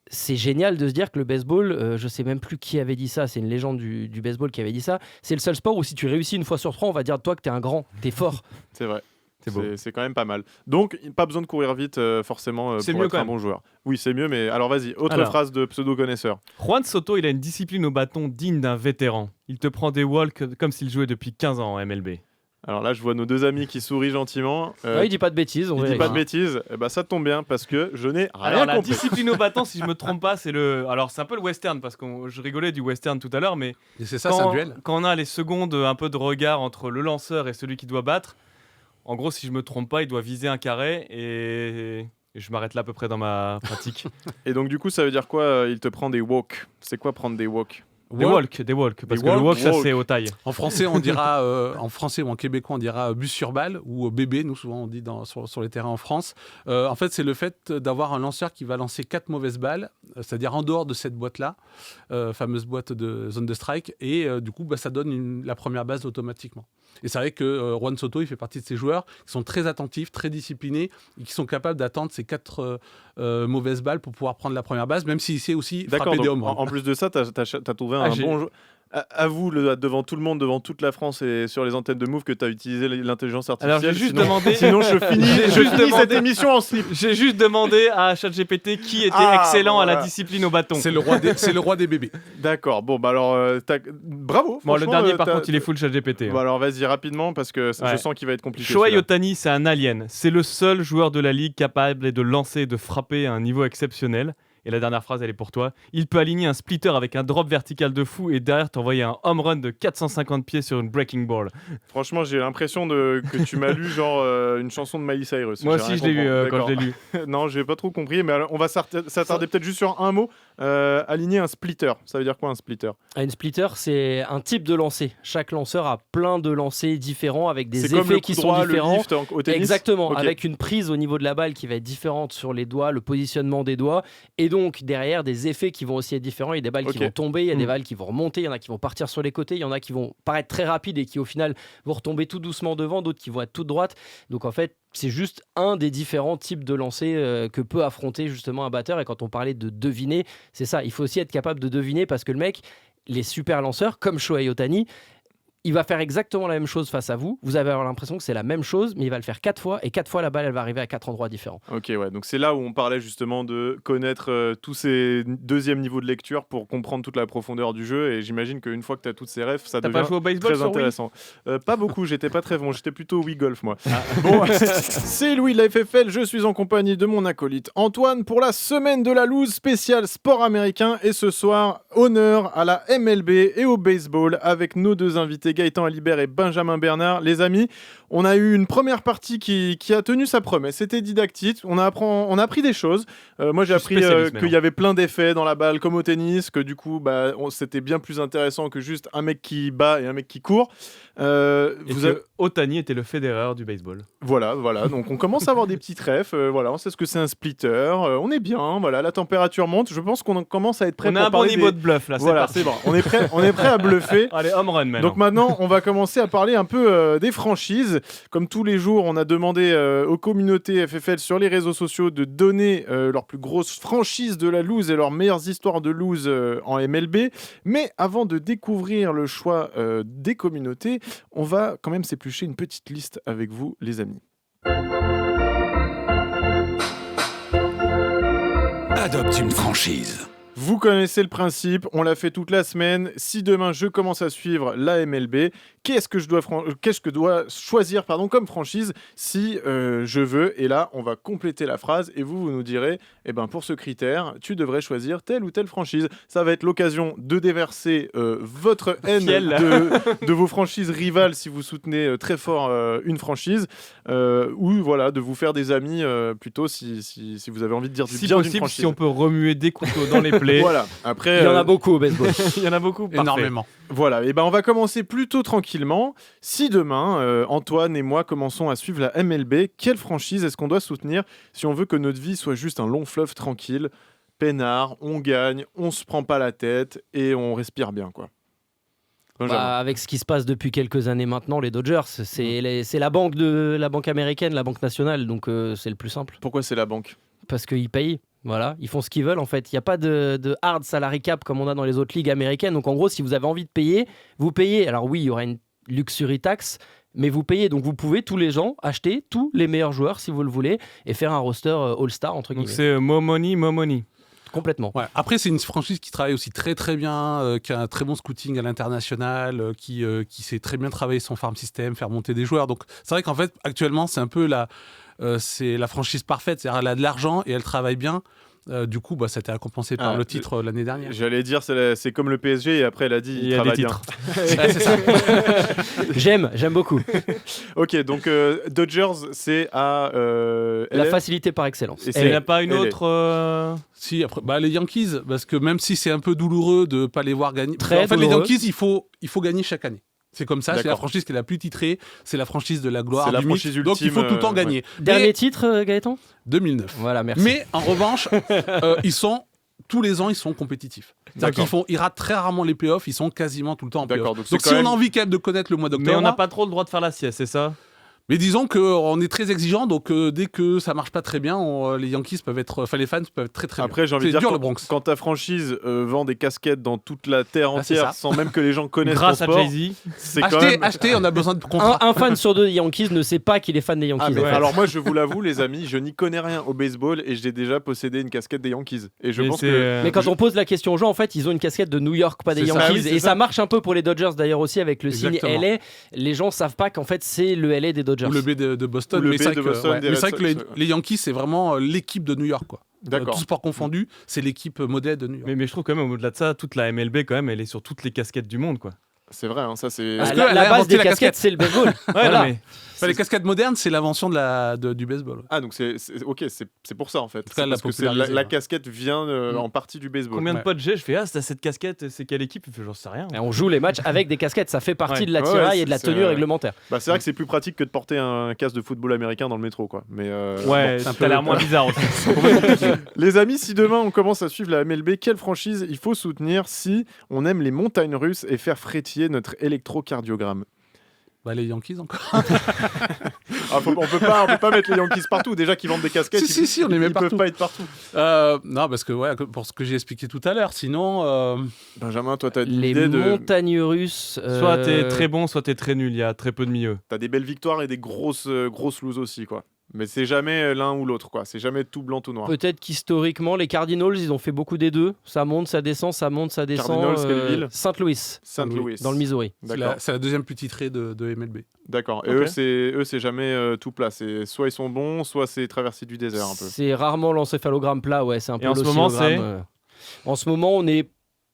c'est génial de se dire que le baseball, je sais même plus qui avait dit ça, c'est une légende du baseball qui avait dit ça, c'est le seul sport où si tu réussis une fois sur 3, on va dire de toi que t'es un grand, t'es fort. C'est vrai. C'est beau. C'est quand même pas mal. Donc, pas besoin de courir vite, forcément, C'est pour mieux être quand un même. bon joueur. Oui, c'est mieux, mais alors vas-y, autre Alors. phrase de pseudo-connaisseur. Juan Soto, il a une discipline au bâton digne d'un vétéran. Il te prend des walks comme s'il jouait depuis 15 ans en MLB. Alors là, je vois nos deux amis qui sourient gentiment. Il dit pas de bêtises. Il dit pas de bêtises. Et bah, ça tombe bien parce que je n'ai rien Alors, la compris. discipline au bâton, si je me trompe pas, c'est un peu le western, parce que je rigolais du western tout à l'heure, mais Et c'est ça, c'est un duel. quand on a les secondes, un peu de regard entre le lanceur et celui qui doit battre, en gros, si je me trompe pas, il doit viser un carré et je m'arrête là à peu près dans ma pratique. Et donc, du coup, ça veut dire quoi il te prend des walks. C'est quoi prendre des walks? Des walks, parce que le walk, ça c'est au taille. En français, on dira, en français ou en québécois, on dira bus sur balle ou bébé. Nous, souvent, on dit sur les terrains en France. En fait, c'est le fait d'avoir un lanceur qui va lancer 4 mauvaises balles, c'est-à-dire en dehors de cette boîte-là, fameuse boîte de zone de strike. Et du coup, ça donne la première base automatiquement. Et c'est vrai que Juan Soto, il fait partie de ces joueurs qui sont très attentifs, très disciplinés et qui sont capables d'attendre ces 4 mauvaises balles pour pouvoir prendre la première base, même s'il sait aussi frapper des home runs. En plus de ça, t'as trouvé un bon jeu. Avoue devant tout le monde, devant toute la France et sur les antennes de Move que tu as utilisé l'intelligence artificielle. Alors j'ai juste demandé. Sinon je finis cette émission en slip. J'ai juste demandé à ChatGPT qui était excellent à la discipline au bâton. C'est le roi des bébés. D'accord. Bon bah alors bravo. Bon, le dernier par contre il est full ChatGPT. Bon alors vas-y rapidement parce que je sens qu'il va être compliqué. Shohei Ohtani, c'est un alien. C'est le seul joueur de la ligue capable de lancer et de frapper à un niveau exceptionnel. Et la dernière phrase, elle est pour toi. Il peut aligner un splitter avec un drop vertical de fou et derrière t'envoyer un home run de 450 pieds sur une breaking ball. Franchement, j'ai l'impression que tu m'as lu genre une chanson de Miley Cyrus. Moi aussi, je l'ai lu quand je l'ai lu. Non, j'ai pas trop compris, mais alors, on va s'attarder peut-être juste sur un mot. Aligner un splitter. Ça veut dire quoi un splitter? Un splitter, c'est un type de lancer. Chaque lanceur a plein de lancers différents avec des effets qui sont différents. Le lift au tennis. Exactement, avec une prise au niveau de la balle qui va être différente sur les doigts, le positionnement des doigts, et donc derrière des effets qui vont aussi être différents. Il y a des balles qui vont tomber, il y a des balles qui vont remonter, il y en a qui vont partir sur les côtés, il y en a qui vont paraître très rapides et qui au final vont retomber tout doucement devant, d'autres qui vont être toutes droites. Donc en fait, c'est juste un des différents types de lancers que peut affronter justement un batteur. Et quand on parlait de deviner, c'est ça, il faut aussi être capable de deviner parce que le mec, les super lanceurs comme Shohei Ohtani, il va faire exactement la même chose face à vous. Vous allez avoir l'impression que c'est la même chose, mais il va le faire 4 fois et 4 fois la balle, elle va arriver à 4 endroits différents. Ok, ouais. Donc c'est là où on parlait justement de connaître tous ces deuxièmes niveaux de lecture pour comprendre toute la profondeur du jeu. Et j'imagine qu'une fois que tu as toutes ces refs, ça devient pas joué au baseball très intéressant. Pas beaucoup, j'étais pas très bon. J'étais plutôt Wii Golf, moi. Bon, c'est Louis de la FFL. Je suis en compagnie de mon acolyte Antoine pour la semaine de la loose spéciale sport américain. Et ce soir, honneur à la MLB et au baseball avec nos deux invités Gaëtan Alibert et Benjamin Bernard. Les amis, on a eu une première partie qui a tenu sa promesse. C'était didactique, on a appris des choses. Moi j'ai appris qu'il y avait plein d'effets dans la balle comme au tennis, que du coup c'était bien plus intéressant que juste un mec qui bat et un mec qui court. Ohtani était le Federer du baseball. Voilà, donc on commence à avoir des petites refs, on sait ce que c'est un splitter, on est bien, la température monte, je pense qu'on commence à être prêt pour parler. On a un bon niveau de bluff là, c'est bon, on est prêt à bluffer. Allez, home run maintenant. Donc maintenant, on va commencer à parler un peu des franchises. Comme tous les jours, on a demandé aux communautés FFL sur les réseaux sociaux de donner leurs plus grosses franchises de la loose et leurs meilleures histoires de loose en MLB. Mais avant de découvrir le choix des communautés, on va quand même s'éplucher une petite liste avec vous, les amis. Adopte une franchise. Vous connaissez le principe, on l'a fait toute la semaine. Si demain je commence à suivre la MLB, qu'est-ce que je dois choisir comme franchise si je veux? Et là, on va compléter la phrase et vous nous direz, pour ce critère, tu devrais choisir telle ou telle franchise. Ça va être l'occasion de déverser votre haine de vos franchises rivales si vous soutenez très fort une franchise, ou de vous faire des amis plutôt si vous avez envie de dire du bien d'une franchise. Si on peut remuer des couteaux dans les plaies. Voilà. Après, il y en a beaucoup au baseball. Il y en a beaucoup, énormément. Voilà, et on va commencer plutôt tranquillement. Si demain, Antoine et moi commençons à suivre la MLB, quelle franchise est-ce qu'on doit soutenir si on veut que notre vie soit juste un long fleuve tranquille, peinard, on gagne, on se prend pas la tête et on respire bien, quoi. Avec ce qui se passe depuis quelques années maintenant, les Dodgers, c'est la banque américaine, la banque nationale, donc c'est le plus simple. Pourquoi c'est la banque? Parce qu'ils payent. Voilà, ils font ce qu'ils veulent en fait. Il n'y a pas de hard salary cap comme on a dans les autres ligues américaines. Donc en gros, si vous avez envie de payer, vous payez. Alors oui, il y aura une luxury tax, mais vous payez. Donc vous pouvez tous les gens acheter tous les meilleurs joueurs si vous le voulez et faire un roster all-star entre guillemets. Donc c'est more money, more money. complètement. Ouais. Après, c'est une franchise qui travaille aussi très très bien, qui a un très bon scouting à l'international, qui sait très bien travailler son farm system, faire monter des joueurs. Donc c'est vrai qu'en fait, actuellement, c'est un peu c'est la franchise parfaite. C'est-à-dire elle a de l'argent et elle travaille bien. Du coup, ça a été récompensé par le titre l'année dernière. J'allais dire, c'est comme le PSG, et après, elle a dit Il y a des titres. Ouais, c'est ça. J'aime beaucoup. Ok, donc Dodgers, c'est à La LA. facilité par excellence. Et Il n'y a pas une LA. Si, après, les Yankees, parce que même si c'est un peu douloureux de ne pas les voir gagner. Très En fait, douloureux. les Yankees, il faut gagner chaque année. C'est comme ça, c'est la D'accord. franchise qui est la plus titrée, c'est la franchise de la gloire, C'est la du mythe. franchise Donc il faut ultime, tout le temps gagner. Dernier Mais titre, Gaëtan 2009. Voilà, merci. Mais en revanche, tous les ans, ils sont compétitifs. C'est-à-dire ils ratent très rarement les playoffs, ils sont quasiment tout le temps en D'accord, playoffs. donc Donc c'est si quand on même- a envie quand même de connaître le mois d'octobre, Mais on n'a pas trop le droit de faire la sieste, c'est ça? mais disons qu'on est très exigeant, donc dès que ça marche pas très bien, les Yankees peuvent être, enfin les fans peuvent être très très Après, bien. j'ai envie de C'est dire, dur le Bronx. quand ta franchise vend des casquettes dans toute la terre Ah, c'est entière ça. sans même que les gens connaissent Grâce ton à sport, Jay-Z. c'est quand même... Achetez, on a besoin de contrats. Un fan sur deux des Yankees ne sait pas qu'il est fan des Yankees. Ah, mais en fait. alors moi, je vous l'avoue, les amis, je n'y connais rien au baseball et j'ai déjà possédé une casquette des Yankees. Et je Mais pense c'est, que... Mais quand on pose la question aux gens, en fait, ils ont une casquette de New York, pas des C'est ça. Yankees. Ah oui, c'est et ça. ça marche un peu pour les Dodgers d'ailleurs aussi avec le signe Exactement. LA. Les gens savent pas qu'en fait c'est le LA des Dodgers. Ou le B de Boston. Ou le mais B c'est vrai de que, Boston, des mais c'est vrai Red que les, Sox, ouais. les Yankees, c'est vraiment l'équipe de New York, quoi. D'accord. Tout sport confondu, c'est l'équipe modèle de New York. Mais je trouve quand même, au-delà de ça, toute la MLB, quand même, elle est sur toutes les casquettes du monde, quoi. C'est vrai, hein, ça c'est... Parce Ah, que la elle a base inventé des la casquettes, casquette. c'est le baseball. Ouais, Voilà. non, mais Enfin, les casquettes modernes, c'est l'invention du baseball. Ah, donc ok, c'est pour ça en fait. tout cas, C'est elle l'a parce que popularisé, la ouais. casquette vient en partie du baseball. combien de Ouais. potes j'ai? Je fais, ah, t'as cette casquette, c'est quelle équipe? Il fait, j'en sais rien. Et on joue les matchs avec des casquettes, ça fait partie Ouais. de la Ouais, tiraille ouais, et de la c'est- tenue c'est- réglementaire. Bah, c'est vrai que c'est plus pratique que de porter un casque de football américain dans le métro, quoi. Mais Ouais, c'est un ça peu- a l'air moins bizarre aussi. les amis, si demain on commence à suivre la MLB, quelle franchise il faut soutenir si on aime les montagnes russes et faire frétiller notre électrocardiogramme? Les Yankees encore. On peut pas mettre les Yankees partout. Déjà qu'ils vendent des casquettes, Si, on les met ils peuvent partout. pas être partout. Non, parce que pour ce que j'ai expliqué tout à l'heure, sinon. Benjamin, toi, t'as Les l'idée de... montagnes russes. Soit t'es très bon, soit t'es très nul. Il y a très peu de milieu. T'as des belles victoires et des grosses loses aussi, quoi. Mais c'est jamais l'un ou l'autre, quoi. C'est jamais tout blanc, tout noir. Peut-être qu'historiquement, les Cardinals, ils ont fait beaucoup des deux. Ça monte, ça descend, ça monte, ça descend. Cardinals, quelle ville Saint-Louis, Saint-Louis. dans le Missouri. D'accord. C'est la deuxième plus titrée de MLB. D'accord. Et Ok. eux, c'est jamais tout plat. C'est soit ils sont bons, soit c'est traversée du désert un peu. C'est rarement l'encéphalogramme plat, ouais, c'est un peu en ce moment, l'oscillogramme, En ce moment,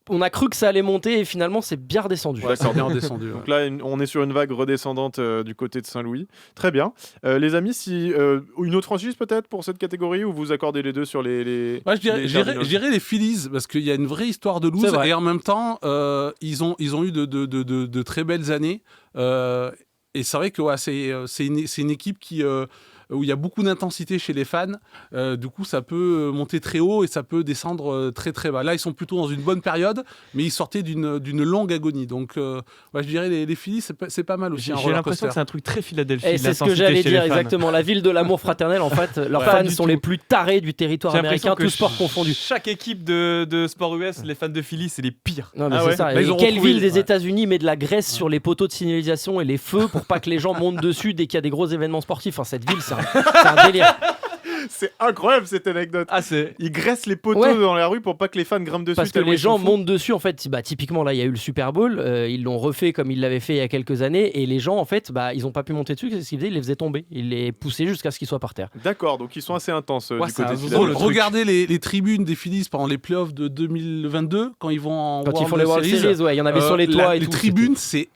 on a cru que ça allait monter et finalement, c'est bien redescendu. Ouais, C'est bien redescendu. Donc là, on est sur une vague redescendante du côté de Saint-Louis. Très bien. Les amis, si une autre franchise peut-être pour cette catégorie ou vous accordez les deux sur les... Ouais, les Cardinals je dirais les Phillies parce qu'il y a une vraie histoire de C'est lose vrai. et en même temps ils ont eu de très belles années et c'est vrai que c'est une équipe où il y a beaucoup d'intensité chez les fans. Du coup, ça peut monter très haut et ça peut descendre très très bas. Là, ils sont plutôt dans une bonne période, mais ils sortaient d'une longue agonie. Donc, je dirais les Phillies, c'est pas mal aussi. un J'ai roller l'impression coaster. que c'est un truc très Philadelphie. Et c'est ce que l'intensité j'allais chez dire les fans. exactement. La ville de l'amour fraternel, en fait, leurs Ouais. fans Pas du sont tout. les plus tarés du territoire J'ai l'impression américain, que tous sports confondus. Chaque équipe de sport US, les fans de Philly, c'est les pires. Non, mais Ah c'est ouais. ça. Bah, Et ils ont quelle retrouvé- ville des ouais. États-Unis met de la graisse sur les poteaux de signalisation et les feux pour pas que les gens montent dessus dès qu'il y a des gros événements sportifs? Enfin, cette ville, c'est un délire. C'est incroyable cette anecdote. Ah, c'est. Ils graissent les poteaux Ouais. dans la rue pour pas que les fans grimpent dessus. Parce que tellement les ils sont gens fous. montent dessus, en fait, typiquement là il y a eu le Super Bowl, ils l'ont refait comme ils l'avaient fait il y a quelques années, et les gens en fait, ils ont pas pu monter dessus, qu'est-ce qu'ils faisaient? Ils les faisaient tomber, ils les poussaient jusqu'à ce qu'ils soient par terre. D'accord, donc ils sont assez intenses Ouais, du c'est côté un de zoo, Philadelphie. le truc. Regardez les tribunes des Phillies pendant les playoffs de 2022 quand ils vont en Quand ils font les World Series, ouais, il y en avait sur les toits et les tout. tribunes, c'est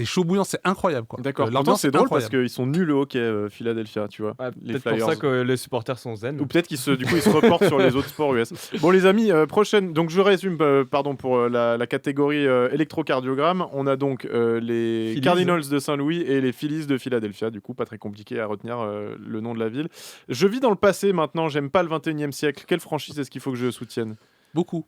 chaud bouillant, c'est incroyable quoi. D'accord, pourtant l'ambiance c'est est drôle parce incroyable. qu'ils sont nuls au hockey, Philadelphia, tu vois. Les Peut-être pour Flyers. ça que les supporters sont zen. Ou peut-être qu'ils se reportent sur les autres sports US. Bon les amis, prochaine. Donc je résume, pardon pour la catégorie électrocardiogramme. On a donc les Phillies. Cardinals de Saint-Louis et les Phillies de Philadelphia. Du coup, pas très compliqué à retenir le nom de la ville. Je vis dans le passé maintenant. J'aime pas le 21e siècle. Quelle franchise est-ce qu'il faut que je soutienne? Beaucoup.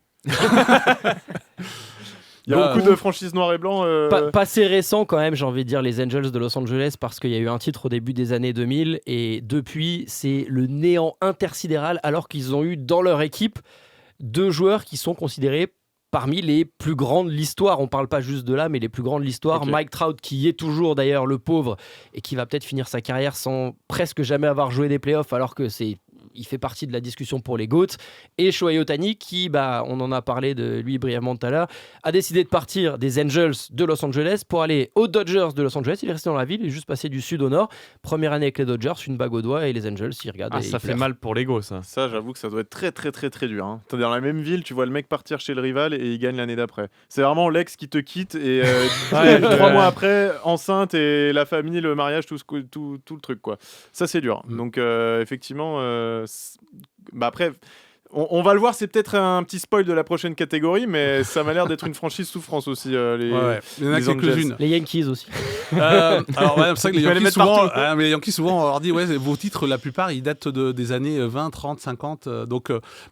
Il y a beaucoup de franchises noires et blancs. Passé récent quand même, j'ai envie de dire les Angels de Los Angeles, parce qu'il y a eu un titre au début des années 2000 et depuis c'est le néant intersidéral, alors qu'ils ont eu dans leur équipe deux joueurs qui sont considérés parmi les plus grands de l'histoire. On parle pas juste de là, mais les plus grands de l'histoire. Ok. Mike Trout, qui est toujours d'ailleurs le pauvre et qui va peut-être finir sa carrière sans presque jamais avoir joué des playoffs, alors que c'est il fait partie de la discussion pour les GOAT. Et Shohei Ohtani, qui, on en a parlé de lui brièvement tout à l'heure, a décidé de partir des Angels de Los Angeles pour aller aux Dodgers de Los Angeles. Il est resté dans la ville, il est juste passé du sud au nord. Première année avec les Dodgers, une bague au doigt, et les Angels, ils regardent. Ça fait mal pour l'ego, ça. Ça, j'avoue que ça doit être très très très très dur. T'es dans la même ville, tu vois le mec partir chez le rival et il gagne l'année d'après. C'est vraiment l'ex qui te quitte et 3 mois après, enceinte et la famille, le mariage, tout le truc quoi. Ça c'est dur. Donc effectivement, après. On va le voir, c'est peut-être un petit spoil de la prochaine catégorie, mais ça m'a l'air d'être une franchise souffrance aussi. Il y en a quelques-unes. Les Yankees aussi. Alors, c'est vrai que les Yankees, souvent, on leur dit, vos titres, la plupart, ils datent des années 20, 30, 50.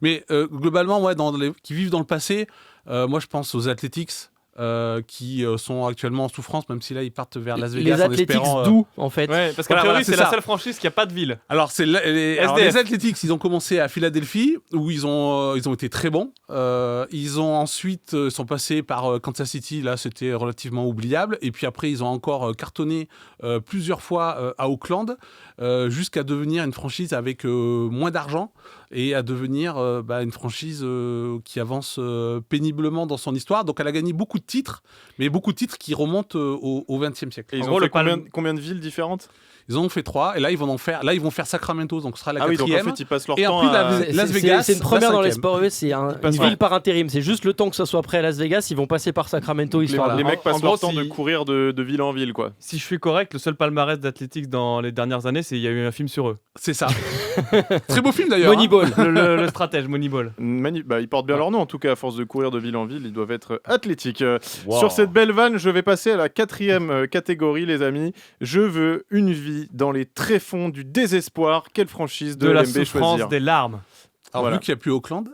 Mais globalement, qui vivent dans le passé, moi, je pense aux Athletics. Qui sont actuellement en souffrance, même si là ils partent vers Las Vegas. Les Athletics d'où en fait? Parce qu'à priori c'est la seule franchise qui n'a pas de ville. Alors les Athletics, ils ont commencé à Philadelphie où ils ont été très bons. Ils ont ensuite sont passés par Kansas City, là c'était relativement oubliable. Et puis après ils ont encore cartonné plusieurs fois à Oakland jusqu'à devenir une franchise avec moins d'argent et à devenir une franchise qui avance péniblement dans son histoire. Donc elle a gagné beaucoup de titres, mais beaucoup de titres qui remontent au XXe siècle. Et ils ont fait combien de villes différentes? Ils en ont fait 3, et là ils vont faire Sacramento, donc ce sera la 4e. Donc en fait ils passent leur et temps puis Las Vegas. C'est une première dans les sports, c'est une ville par intérim. C'est juste le temps que ça soit prêt à Las Vegas, ils vont passer par Sacramento histoire. Les mecs passent leur temps de courir de ville en ville, quoi. Si je suis correct, le seul palmarès d'Athletics dans les dernières années, c'est il y a eu un film sur eux. C'est ça. Très beau film d'ailleurs. Moneyball. Le stratège Moneyball. Ils portent bien leur nom, en tout cas, à force de courir de ville en ville, ils doivent être athlétiques. Sur cette belle vanne, je vais passer à la 4e catégorie, les amis. Je veux une vie dans les tréfonds du désespoir. Quelle franchise de la LMB souffrance, choisir? des larmes. Alors vu qu'il n'y a plus Auckland.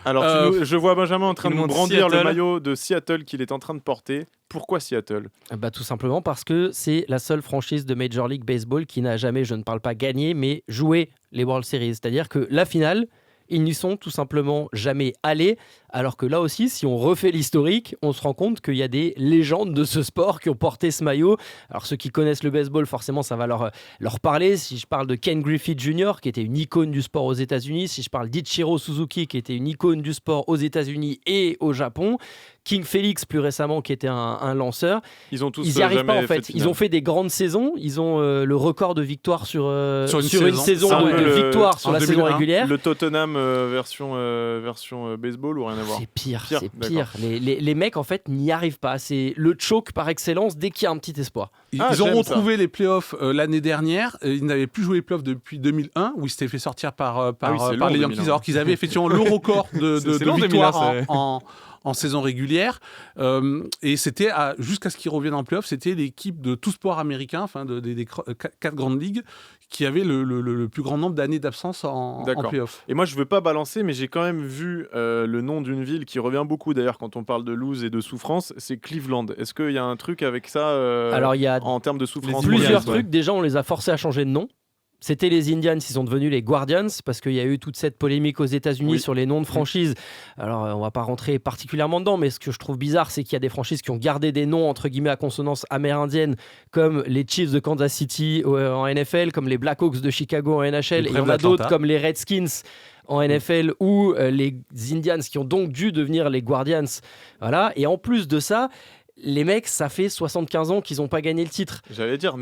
Alors je vois Benjamin en train de nous brandir Seattle. le maillot de Seattle qu'il est en train de porter. Pourquoi Seattle? Tout simplement parce que c'est la seule franchise de Major League Baseball qui n'a jamais, je ne parle pas gagné, mais joué les World Series. C'est-à-dire que la finale, ils n'y sont tout simplement jamais allés. Alors que là aussi, si on refait l'historique, on se rend compte qu'il y a des légendes de ce sport qui ont porté ce maillot. Alors ceux qui connaissent le baseball, forcément, ça va leur parler. Si je parle de Ken Griffey Jr., qui était une icône du sport aux États-Unis, si je parle d'Ichiro Suzuki, qui était une icône du sport aux États-Unis et au Japon, King Felix plus récemment, qui était un lanceur, ils n'y arrivent pas en fait. Ils ont fait des grandes saisons. Ils ont le record de victoires sur une saison de victoires sur la saison régulière. Le Tottenham version baseball ou rien à voir? C'est pire. Les mecs en fait n'y arrivent pas. C'est le choke par excellence dès qu'il y a un petit espoir. Ils ont retrouvé les playoffs l'année dernière. Ils n'avaient plus joué les playoffs depuis 2001 où ils s'étaient fait sortir par les Yankees, alors qu'ils avaient effectivement le record de victoires en saison régulière. Et c'était jusqu'à ce qu'ils reviennent en playoff, c'était l'équipe de tout sport américain, des 4 grandes ligues, qui avait le plus grand nombre d'années d'absence en playoff. Et moi, je veux pas balancer, mais j'ai quand même vu le nom d'une ville qui revient beaucoup d'ailleurs quand on parle de lose et de souffrance, c'est Cleveland. Est-ce qu'il y a un truc avec ça Alors, il y a en termes de souffrance? Plusieurs trucs. Déjà, on les a forcés à changer de nom. C'était les Indians, ils sont devenus les Guardians parce qu'il y a eu toute cette polémique aux États-Unis sur les noms de franchises. Alors, on va pas rentrer particulièrement dedans, mais ce que je trouve bizarre, c'est qu'il y a des franchises qui ont gardé des noms entre guillemets à consonance amérindienne, comme les Chiefs de Kansas City en NFL, comme les Blackhawks de Chicago en NHL, et il y en a d'autres comme les Redskins en NFL ou les Indians qui ont donc dû devenir les Guardians. Voilà. Et en plus de ça, les mecs, ça fait 75 ans qu'ils n'ont pas gagné le titre. J'allais dire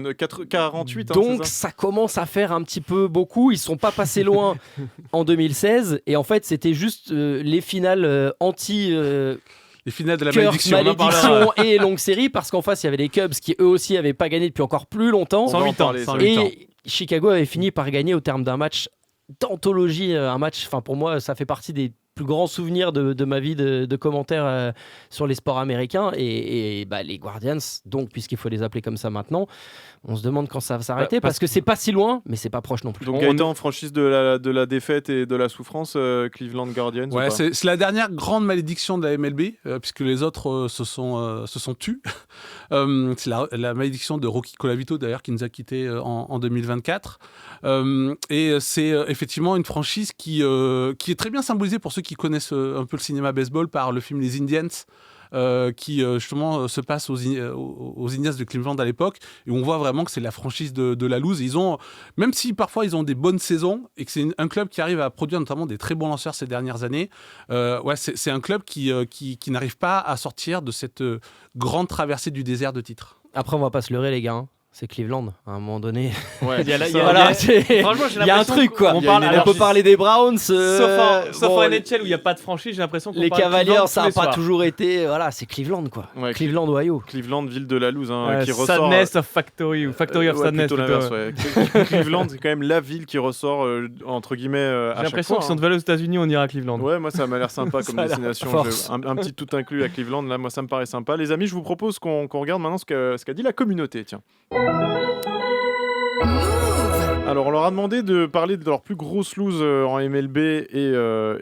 48. Donc ça commence à faire un petit peu beaucoup. Ils ne sont pas passés loin en 2016. Et en fait, c'était juste les finales les finales de la malédiction et longue série, parce qu'en face, il y avait les Cubs qui eux aussi n'avaient pas gagné depuis encore plus longtemps. 108 ans. Et Chicago avait fini par gagner au terme d'un match d'anthologie. Un match, pour moi, ça fait partie des plus grand souvenir de ma vie de commentaires sur les sports américains et les Guardians, donc puisqu'il faut les appeler comme ça maintenant, on se demande quand ça va s'arrêter parce que c'est pas si loin mais c'est pas proche non plus. Donc Gaëtan, franchise de la défaite et de la souffrance, Cleveland Guardians. Ouais, c'est la dernière grande malédiction de la MLB puisque les autres se sont tus. C'est la malédiction de Rocky Colavito d'ailleurs qui nous a quittés en 2024 et c'est effectivement une franchise qui est très bien symbolisée pour ceux qui connaissent un peu le cinéma baseball par le film Les Indians qui justement se passe aux Indians de Cleveland à l'époque, et on voit vraiment que c'est la franchise de la loose. Ils ont, même si parfois ils ont des bonnes saisons et que c'est un club qui arrive à produire notamment des très bons lanceurs ces dernières années, c'est un club qui n'arrive pas à sortir de cette grande traversée du désert de titres. Après, on va pas se leurrer, les gars. C'est Cleveland, à un moment donné. Ouais, il y a un truc, quoi. On peut parler des Browns. Sauf en NHL où il n'y a pas de franchise, j'ai l'impression qu'on les parle Cavaliers, Cleveland ça n'a pas toujours été. Voilà, c'est Cleveland, quoi. Ouais, Cleveland, Ohio. Cleveland, ville de la loose, qui ressort. Sadness of Factory, ou Factory of Sadness. Plutôt l'inverse, ouais. Cleveland, c'est quand même la ville qui ressort, entre guillemets, à chaque fois. J'ai l'impression que si on devait aller aux États-Unis, on ira à Cleveland. Ouais, moi ça m'a l'air sympa comme destination. Un petit tout inclus à Cleveland, là, moi ça me paraît sympa. Les amis, je vous propose qu'on regarde maintenant ce qu'a dit la communauté. Tiens. Alors, on leur a demandé de parler de leur plus grosse lose en MLB et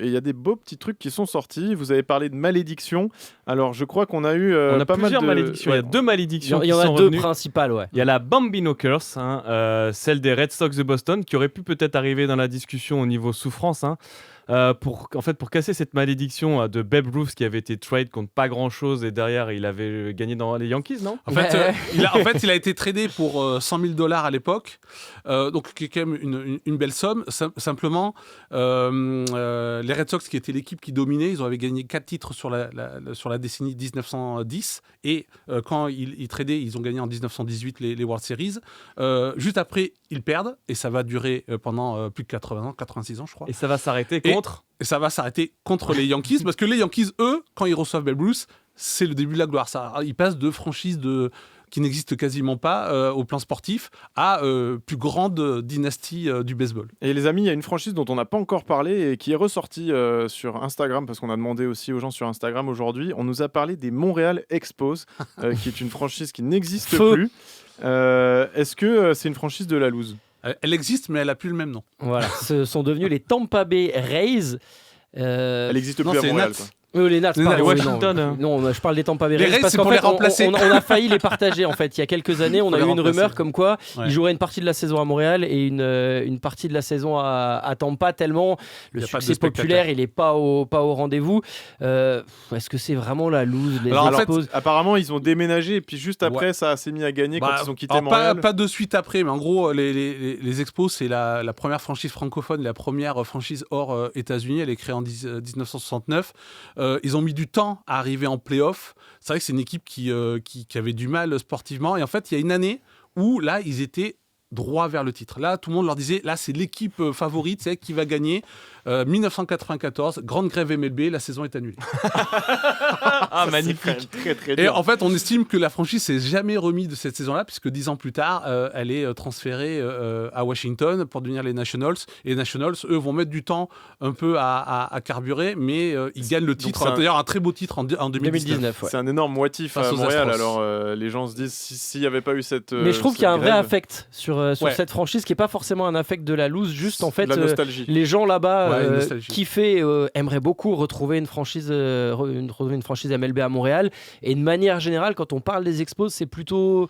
il y a des beaux petits trucs qui sont sortis. Vous avez parlé de malédiction. Alors, je crois qu'on a eu on a pas mal plusieurs de malédictions. Ouais. Il y a 2 malédictions qui Il y en a sont 2 revenues. principales, ouais. Il y a la Bambino Curse, celle des Red Sox de Boston, qui aurait pu peut-être arriver dans la discussion au niveau souffrance. Pour casser cette malédiction de Babe Ruth qui avait été trade contre pas grand chose et derrière il avait gagné dans les Yankees, non ? En fait, il a été tradé pour $100,000 à l'époque, donc qui est quand même une belle somme. Simplement, les Red Sox, qui étaient l'équipe qui dominait, ils avaient gagné 4 titres sur la décennie 1910 et quand ils tradaient, ils ont gagné en 1918 les World Series. Juste après, ils perdent et ça va durer pendant plus de 80 ans, 86 ans, je crois. Et ça va s'arrêter Et ça va s'arrêter contre les Yankees, parce que les Yankees, eux, quand ils reçoivent Babe Ruth, c'est le début de la gloire. Ils passent de franchise qui n'existe quasiment pas au plan sportif à plus grande dynastie du baseball. Et les amis, il y a une franchise dont on n'a pas encore parlé et qui est ressortie sur Instagram, parce qu'on a demandé aussi aux gens sur Instagram aujourd'hui. On nous a parlé des Montréal Expos, qui est une franchise qui n'existe plus. Est-ce que c'est une franchise de la loose ? Elle existe, mais elle n'a plus le même nom. Voilà, ce sont devenus les Tampa Bay Rays. Elle n'existe plus à c'est Montréal. Nats. Les Nats, Les pardon, Washington. non, je parle des Tampa Bay Les Rays Rays, parce c'est qu'en pour fait, les remplacer. on a failli les partager en fait. Il y a quelques années, on a eu une remplacer, rumeur ouais. comme quoi Ouais. ils joueraient une partie de la saison à Montréal et une partie de la saison à Tampa, tellement le Il y a pas de succès spectateurs. populaire il est pas au rendez-vous. Est-ce que c'est vraiment la loose les Alors, en fait, Expos Apparemment, ils ont déménagé et puis juste après, ça s'est mis à gagner quand ils ont quitté alors, Montréal. pas de suite après, mais en gros, les Expos, c'est la première franchise francophone, la première franchise hors États-Unis. Elle est créée en 1969. Ils ont mis du temps à arriver en play-off. C'est vrai que c'est une équipe qui avait du mal sportivement. Et en fait, il y a une année où là, ils étaient droit vers le titre. Là, tout le monde leur disait, là, c'est l'équipe favorite, c'est elle qui va gagner. 1994, grande grève MLB, la saison est annulée. Ah, magnifique. Très, très Et dur. en fait, on estime que la franchise s'est jamais remise de cette saison-là, puisque 10 ans plus tard, elle est transférée à Washington pour devenir les Nationals. Et les Nationals, eux, vont mettre du temps un peu à carburer, mais ils gagnent le titre. c'est un- D'ailleurs, un très beau titre en 2019. ouais. C'est un énorme motif Face à aux Montréal. Astros. Alors, les gens se disent, s'il n'y avait pas eu cette. Mais je trouve qu'il y a un vrai grève, affect sur Ouais. cette franchise qui est pas forcément un affect de la loose, juste en fait de la nostalgie. les gens là-bas Ouais, une nostalgie. kiffaient, aimeraient beaucoup retrouver une franchise MLB à Montréal. Et de manière générale, quand on parle des Expos, c'est plutôt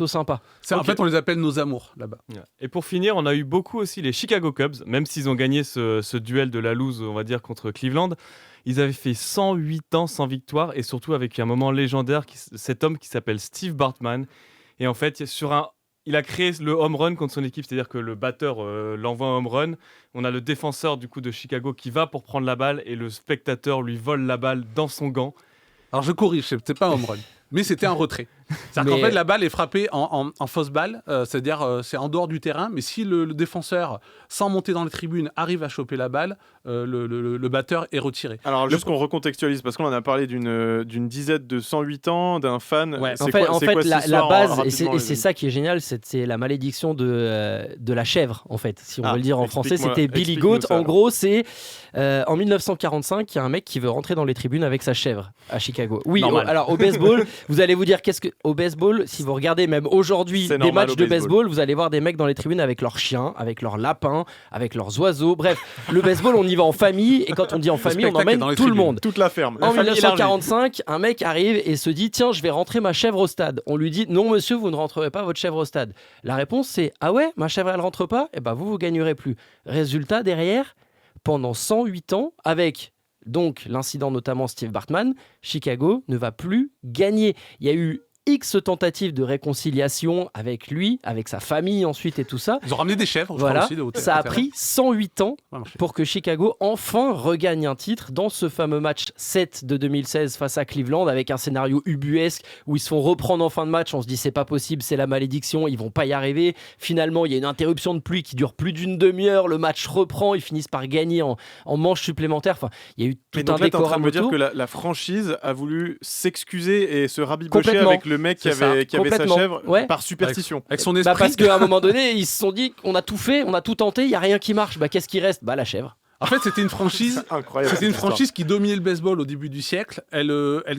sympa. En Ok. fait, on les appelle nos amours là-bas. Et pour finir, on a eu beaucoup aussi les Chicago Cubs, même s'ils ont gagné ce duel de la loose, on va dire, contre Cleveland. Ils avaient fait 108 ans sans victoire et surtout avec un moment légendaire, cet homme qui s'appelle Steve Bartman. Et en fait, il a créé le home run contre son équipe, c'est-à-dire que le batteur l'envoie un home run. On a le défenseur du coup de Chicago qui va pour prendre la balle et le spectateur lui vole la balle dans son gant. Alors, je corrige, c'était pas un home run, mais c'était un retrait. C'est-à-dire qu'en Mais- fait, la balle est frappée en fausse balle, c'est-à-dire c'est en dehors du terrain, mais si le défenseur, sans monter dans les tribunes, arrive à choper la balle, le batteur est retiré. Alors, juste qu'on recontextualise, parce qu'on en a parlé d'une disette de 108 ans, d'un fan. Ouais. C'est En fait, quoi cette la histoire, base, et rapidement, c'est ça qui est génial, c'est la malédiction de la chèvre, en fait. Si on Ah, veut le dire en français, explique-moi- c'était Billy explique-nous Goat. ça, En alors. gros, c'est en 1945, il y a un mec qui veut rentrer dans les tribunes avec sa chèvre à Chicago. Oui, Normal. alors au baseball, vous allez vous dire au baseball, si vous regardez même aujourd'hui C'est des normal matchs au de baseball. baseball, vous allez voir des mecs dans les tribunes avec leurs chiens, avec leurs lapins, avec leurs oiseaux. Bref, le baseball, on y va en famille, et quand on dit en famille, on spectacle est emmène dans les tout le tribunes. monde. Toute la ferme. En famille 1945, un mec arrive et se dit tiens, je vais rentrer ma chèvre au stade. On lui dit non monsieur, vous ne rentrerez pas votre chèvre au stade. La réponse c'est ah ouais, ma chèvre elle rentre pas. Eh ben vous gagnerez plus. Résultat derrière, pendant 108 ans, avec donc l'incident notamment Steve Bartman, Chicago ne va plus gagner. Il y a eu X tentatives de réconciliation avec lui, avec sa famille ensuite et tout ça. Ils ont ramené des chèvres, je crois Voilà, aussi. ça a pris 108 ans Ça a marché. pour que Chicago enfin regagne un titre dans ce fameux match 7 de 2016 face à Cleveland, avec un scénario ubuesque où ils se font reprendre en fin de match. On se dit c'est pas possible, c'est la malédiction, ils vont pas y arriver. Finalement, il y a une interruption de pluie qui dure plus d'une demi-heure, le match reprend, ils finissent par gagner en manche supplémentaire. Enfin, il y a eu Mais tout donc un là, t'es en train décorum de me dire autour. que la franchise a voulu s'excuser et se rabibocher Complètement. avec le mec qui C'est ça. avait sa Complètement. chèvre Ouais. par superstition. Avec son Bah esprit. parce qu'à un moment donné, ils se sont dit on a tout fait, on a tout tenté, il y a rien qui marche. Bah qu'est-ce qui reste ? Bah la chèvre. En fait, c'était une franchise. Incroyable. C'était une cette histoire. franchise qui dominait le baseball au début du siècle. Elle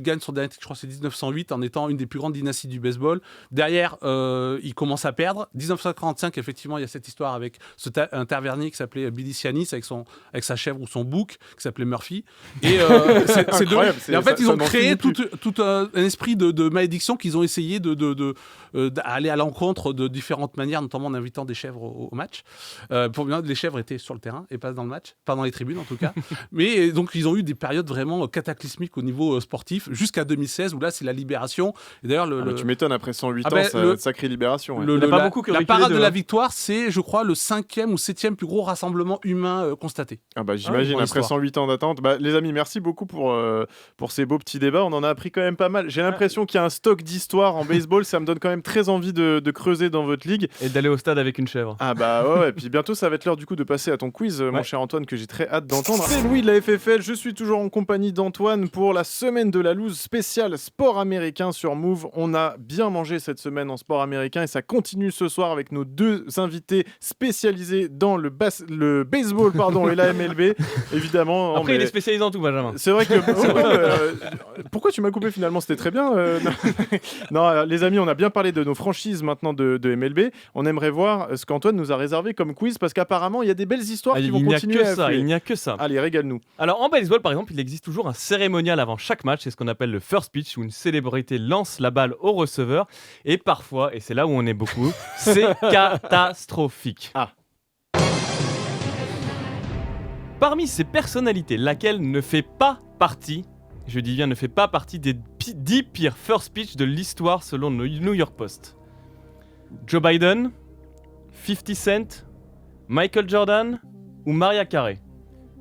gagne son dernier titre, je crois que c'est 1908, en étant une des plus grandes dynasties du baseball. Derrière, il commence à perdre. 1945, effectivement, il y a cette histoire avec un tavernier qui s'appelait Billy Sianis avec sa chèvre ou son bouc qui s'appelait Murphy. Et c'est Incroyable, et en fait, ils ça ont n'en créé finit plus. tout un esprit de malédiction qu'ils ont essayé d'aller à l'encontre de différentes manières, notamment en invitant des chèvres au match. Pour bien, les chèvres étaient sur le terrain et pas dans le match, pas dans les tribunes en tout cas. Mais donc ils ont eu des périodes vraiment cataclysmiques au niveau sportif jusqu'à 2016 où là c'est la libération. Et d'ailleurs Tu m'étonnes, après 108 Ah ans, ben, ça va être sacrée libération. Ouais. Il y en a pas beaucoup qui ont la reculé parade de la devant. victoire, c'est je crois le 5e ou 7e plus gros rassemblement humain constaté. Ah bah, j'imagine, pour après l'histoire. 108 ans d'attente. Bah, les amis, merci beaucoup pour ces beaux petits débats. On en a appris quand même pas mal. J'ai l'impression qu'il y a un stock d'histoire en baseball. Ça me donne quand même très envie de creuser dans votre ligue. Et d'aller au stade avec une chèvre. Ah bah ouais, et puis bientôt ça va être l'heure du coup de passer à ton quiz, mon Ouais. cher Antoine, que j'ai très hâte d'entendre. C'est Louis de la FFL, je suis toujours en compagnie d'Antoine pour la semaine de la loose spéciale sport américain sur Move. On a bien mangé cette semaine en sport américain et ça continue ce soir avec nos deux invités spécialisés dans le baseball et la MLB, évidemment. Après, il mais- est spécialisé en tout, Benjamin. C'est vrai que. Pourquoi tu m'as coupé finalement? C'était très bien. Non, les amis, on a bien parlé de nos franchises maintenant de MLB. On aimerait voir ce qu'Antoine nous a réservé comme quiz parce qu'apparemment, il y a des belles histoires qui Il vont n'y a continuer que à ça, affluer. il n'y a que ça. Allez, régale-nous. Alors en baseball par exemple, il existe toujours un cérémonial avant chaque match, c'est ce qu'on appelle le first pitch où une célébrité lance la balle au receveur et parfois, et c'est là où on est beaucoup, c'est catastrophique. Ah. Parmi ces personnalités, laquelle ne fait pas partie, je dis bien ne fait pas partie des 10 pires first pitch de l'histoire selon le New York Post? Joe Biden, 50 Cent, Michael Jordan ou Mariah Carey?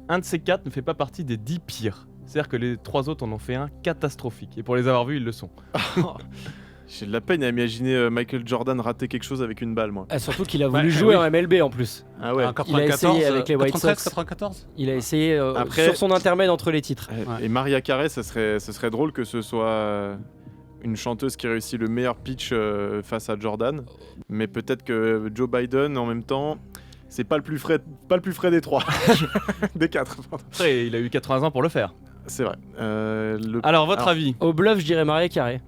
Un de ces 4 ne fait pas partie des 10 pires. C'est-à-dire que les 3 autres en ont fait un catastrophique. Et pour les avoir vus, ils le sont. J'ai de la peine à imaginer Michael Jordan rater quelque chose avec une balle, moi. Ah, surtout qu'il a voulu Ouais, jouer oui. en MLB en plus. Ah ouais. En Il a essayé avec les White 93, Sox. 94. Il a essayé Après- sur son intermède entre les titres. Et Mariah Carey, ce serait drôle que ce soit une chanteuse qui réussit le meilleur pitch face à Jordan. Mais peut-être que Joe Biden, en même temps, c'est pas le plus frais des 3. Des 4, pardon. Après, il a eu 80 ans pour le faire. C'est vrai. Alors, votre Alors, avis? Au bluff, je dirais Mariah Carey.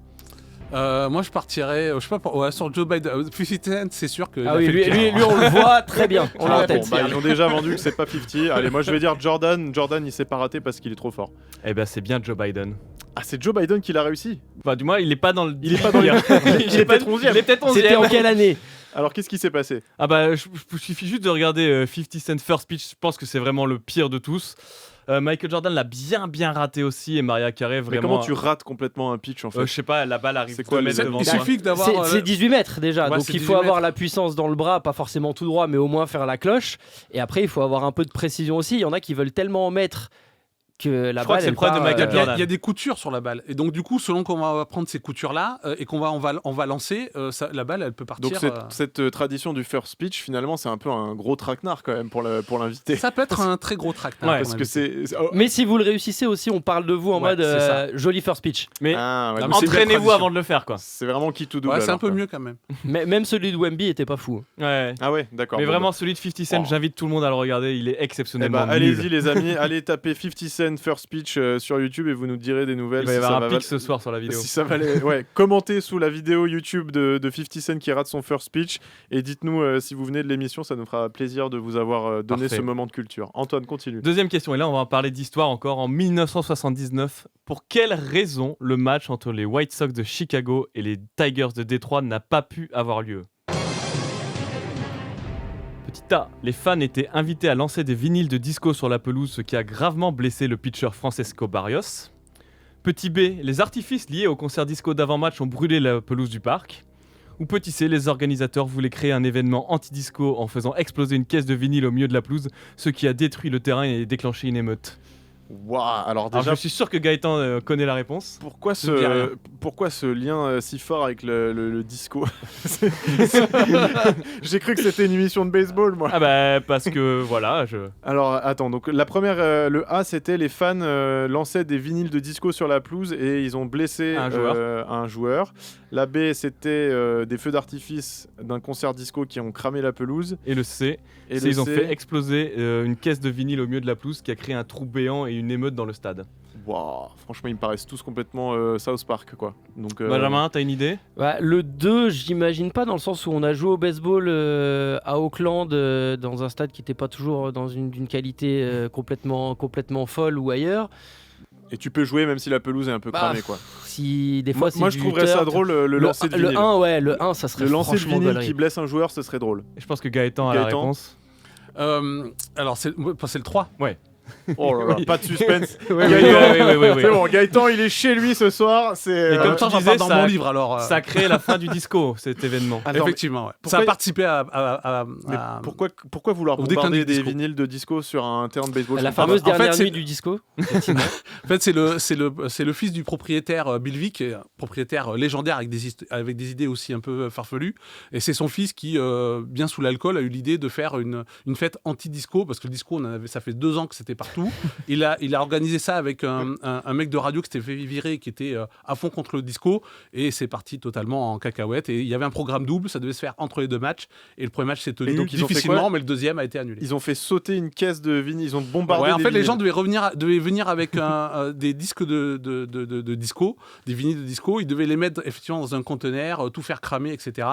Moi je partirais, je sais pas, sur Joe Biden. 50 Cent, c'est sûr que. Ah oui, lui, on le voit très bien. On l'a en Ah, bon, tête. bah, ils ont déjà vendu que c'est pas 50. Allez, moi je vais dire Jordan. Jordan, il s'est pas raté parce qu'il est trop fort. Eh ben, c'est bien Joe Biden. Ah, c'est Joe Biden qui l'a réussi. Enfin, du moins, il est pas dans le. Il est pas dans le- il est peut-être 11e. Il est peut-être 11e. C'était en quelle année? Alors, qu'est-ce qui s'est passé? Ah bah, il suffit juste de regarder 50 Cent First Pitch. Je pense que c'est vraiment le pire de tous. Michael Jordan l'a bien raté aussi et Mariah Carey Mais vraiment. comment tu rates complètement un pitch en fait? Je sais pas, la balle arrive C'est quoi, 2 les- mètres devant Il toi. suffit d'avoir. C'est 18 mètres déjà, Ouais, donc c'est il 18 faut avoir mètres. la puissance dans le bras, pas forcément tout droit, mais au moins faire la cloche. Et après, il faut avoir un peu de précision aussi. Il y en a qui veulent tellement en mettre que la Je crois balle. que c'est le elle problème de part, Michael Il y a- Jordan. il y a des coutures sur la balle. Et donc, du coup, selon qu'on va prendre ces coutures-là et on va lancer, la balle, elle peut partir. Donc cette tradition du first pitch, finalement, c'est un peu un gros traquenard quand même pour l'invité. Ça peut être un très gros tract. Ouais, Parce que c'est... oh, Mais si vous le réussissez aussi, on parle de vous en Ouais, mode c'est ça. joli first pitch. Mais ah, ouais, Non, donc c'est une belle entraînez-vous tradition. avant de le faire, quoi. C'est vraiment qui tout double. Ouais, c'est un alors, peu quoi. mieux quand même. Mais même celui de Wemby était pas fou. Ouais. Ah ouais, d'accord. Mais bon, vraiment, celui de 50 Cent, Oh. j'invite tout le monde à le regarder. Il est bah, eh exceptionnellement bah, allez-y nul. les amis, allez taper 50 Cent first pitch sur YouTube et vous nous direz des nouvelles. Il va y si avoir ça un va pic ce soir sur la vidéo. Si ça valait, ouais, commentez sous la vidéo YouTube de 50 Cent qui rate son first pitch et dites-nous si vous venez de l'émission, ça nous fera plaisir de vous avoir donné Parfait. ce moment de culture. Antoine, continue. Deuxième question, et là on va en parler d'histoire encore. En 1979, pour quelle raison le match entre les White Sox de Chicago et les Tigers de Détroit n'a pas pu avoir lieu? Petit A, les fans étaient invités à lancer des vinyles de disco sur la pelouse, ce qui a gravement blessé le pitcher Francesco Barrios. Petit B, les artifices liés au concert disco d'avant-match ont brûlé la pelouse du parc. Ou petit C, les organisateurs voulaient créer un événement anti-disco en faisant exploser une caisse de vinyle au milieu de la pelouse, ce qui a détruit le terrain et déclenché une émeute. Waouh, alors déjà, Alors, je suis sûr que Gaëtan connaît la réponse. pourquoi me dis rien. pourquoi ce lien si fort avec le disco? J'ai cru que c'était une émission de baseball, moi. Ah bah parce que voilà, Alors attends, donc la première, le A, c'était les fans lançaient des vinyles de disco sur la pelouse et ils ont blessé un joueur. La B, c'était des feux d'artifice d'un concert disco qui ont cramé la pelouse. Et le C, Et c'est le ils ont C- fait exploser une caisse de vinyle au milieu de la pelouse qui a créé un trou béant et une émeute dans le stade. Waouh, franchement, ils me paraissent tous complètement South Park, quoi. Donc, Benjamin, t'as une idée? Ouais, le 2, j'imagine pas, dans le sens où on a joué au baseball à Auckland, dans un stade qui n'était pas toujours dans d'une qualité complètement folle ou ailleurs. Et tu peux jouer même si la pelouse est un peu Bah, cramée, quoi. Si des fois Moi, c'est je du trouverais ça turf, drôle, le lancer de vinyle. Le 1, ouais, le 1, ça serait Le lancer de franchement vinyle gaulerie. qui blesse un joueur, ce serait drôle. Je pense que Gaëtan a la Gaëtan réponse. Alors, c'est le 3. Oh là là, Oui. pas de suspense. Oui, Gaëtan, c'est bon, Gaëtan, il est chez lui ce soir. C'est Et comme En même temps, tu j'en disais, parle dans ça- mon livre, alors. Ça a créé la fin du disco, cet événement. Alors, Effectivement, ouais. Ça pourquoi- a participé à mais pourquoi vouloir au déclin bombarder du des disco. vinyles de disco sur un terrain de baseball? La je comprends fameuse pas. En fait, dernière c'est- nuit du disco. Effectivement. En fait, c'est le fils du propriétaire Bill Vick, qui est un propriétaire légendaire avec des idées aussi un peu farfelues. Et c'est son fils qui, bien sous l'alcool, a eu l'idée de faire une fête anti-disco, parce que le disco, ça fait 2 ans que c'était partout. Il a organisé ça avec un mec de radio qui s'était fait virer, qui était à fond contre le disco, et c'est parti totalement en cacahuète. Et il y avait un programme double, ça devait se faire entre les 2 matchs, et le premier match s'est Et tenu donc, ils ont fait difficilement, quoi mais le deuxième a été annulé. Ils ont fait sauter une caisse de vinyle, ils ont bombardé Ouais, en des fait, les vinyles. gens devaient venir avec des disques de disco, des vinyles de disco. Ils devaient les mettre effectivement dans un conteneur, tout faire cramer, etc.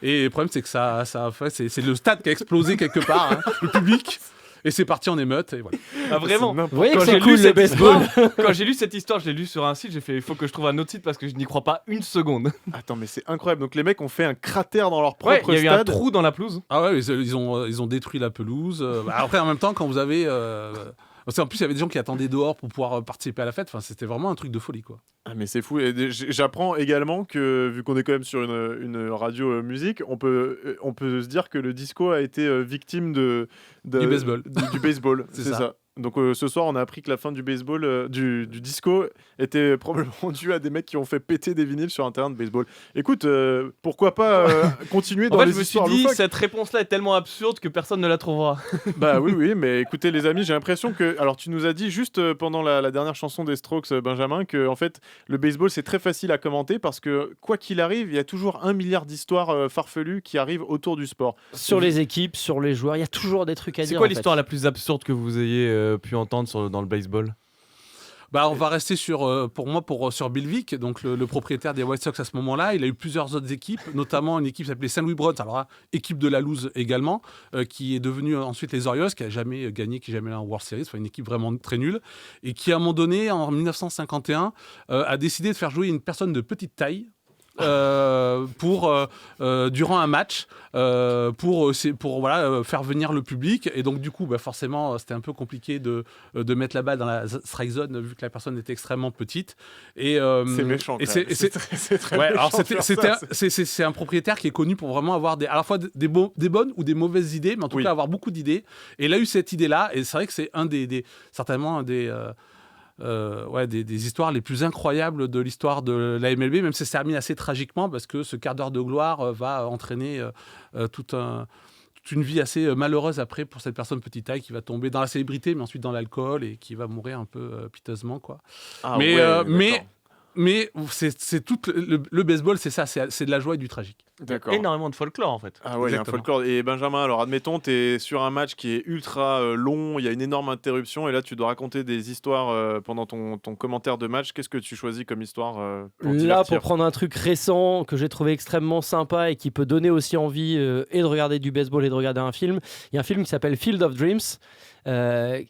Et le problème, c'est que c'est le stade qui a explosé quelque part, hein, le public. Et c'est parti en émeute. Et voilà. Ah, vraiment? Vous voyez Quand que j'ai c'est lu cool le cette baseball. Quand j'ai lu cette histoire, je l'ai lu sur un site, j'ai fait il faut que je trouve un autre site parce que je n'y crois pas une seconde. Attends, mais c'est incroyable. Donc les mecs ont fait un cratère dans leur Ouais, propre il y a eu un stade. trou dans la pelouse. Ah ouais, ils ont détruit la pelouse. Après, en même temps, quand vous avez. En plus, il y avait des gens qui attendaient dehors pour pouvoir participer à la fête. Enfin, c'était vraiment un truc de folie, quoi. Ah, mais c'est fou. Et j'apprends également que, vu qu'on est quand même sur une radio musique, on peut se dire que le disco a été victime Du baseball. Du baseball, C'est c'est ça. ça. Donc ce soir, on a appris que la fin du baseball, du disco, était probablement due à des mecs qui ont fait péter des vinyles sur un terrain de baseball. Écoute, pourquoi pas continuer dans En fait, les je me suis histoires dit, loufoques. cette réponse-là est tellement absurde que personne ne la trouvera. Bah oui, mais écoutez les amis, j'ai l'impression que... Alors tu nous as dit juste pendant la dernière chanson des Strokes, Benjamin, que en fait, le baseball, c'est très facile à commenter parce que, quoi qu'il arrive, il y a toujours 1 milliard d'histoires farfelues qui arrivent autour du sport. Sur les équipes, sur les joueurs, il y a toujours des trucs à dire. C'est quoi en fait. l'histoire la plus absurde que vous ayez pu entendre dans le baseball? Bah, on va rester sur Bill Vick, donc le propriétaire des White Sox à ce moment-là. Il a eu plusieurs autres équipes, notamment une équipe qui s'appelait St. Louis Browns, alors là, équipe de la loose également, qui est devenue ensuite les Orioles, qui a jamais gagné, qui n'a jamais eu un World Series, enfin une équipe vraiment très nulle, et qui à un moment donné, en 1951, a décidé de faire jouer une personne de petite taille. Durant un match pour faire venir le public, et donc du coup forcément c'était un peu compliqué de mettre la balle dans la strike zone vu que la personne était extrêmement petite, et C'est méchant. et quand même. C'est très ouais, méchant alors de faire ça. c'est un propriétaire qui est connu pour vraiment avoir à la fois des bonnes ou des mauvaises idées, mais en tout Oui. cas avoir beaucoup d'idées, et il a eu cette idée là, et c'est vrai que c'est certainement un des histoires les plus incroyables de l'histoire de la MLB, même si ça se termine assez tragiquement, parce que ce quart d'heure de gloire va entraîner toute une vie assez malheureuse après pour cette personne petite taille qui va tomber dans la célébrité, mais ensuite dans l'alcool, et qui va mourir un peu piteusement, quoi. Ah mais, ouais, mais c'est tout le baseball, c'est ça, c'est de la joie et du tragique. d'accord. Énormément de folklore en fait. Ah ouais, il y a un Exactement. folklore. Et Benjamin, alors admettons, tu es sur un match qui est ultra long, il y a une énorme interruption, et là tu dois raconter des histoires pendant ton commentaire de match. Qu'est-ce que tu choisis comme histoire pour te Là, divertir pour prendre un truc récent que j'ai trouvé extrêmement sympa et qui peut donner aussi envie et de regarder du baseball et de regarder un film, il y a un film qui s'appelle Field of Dreams,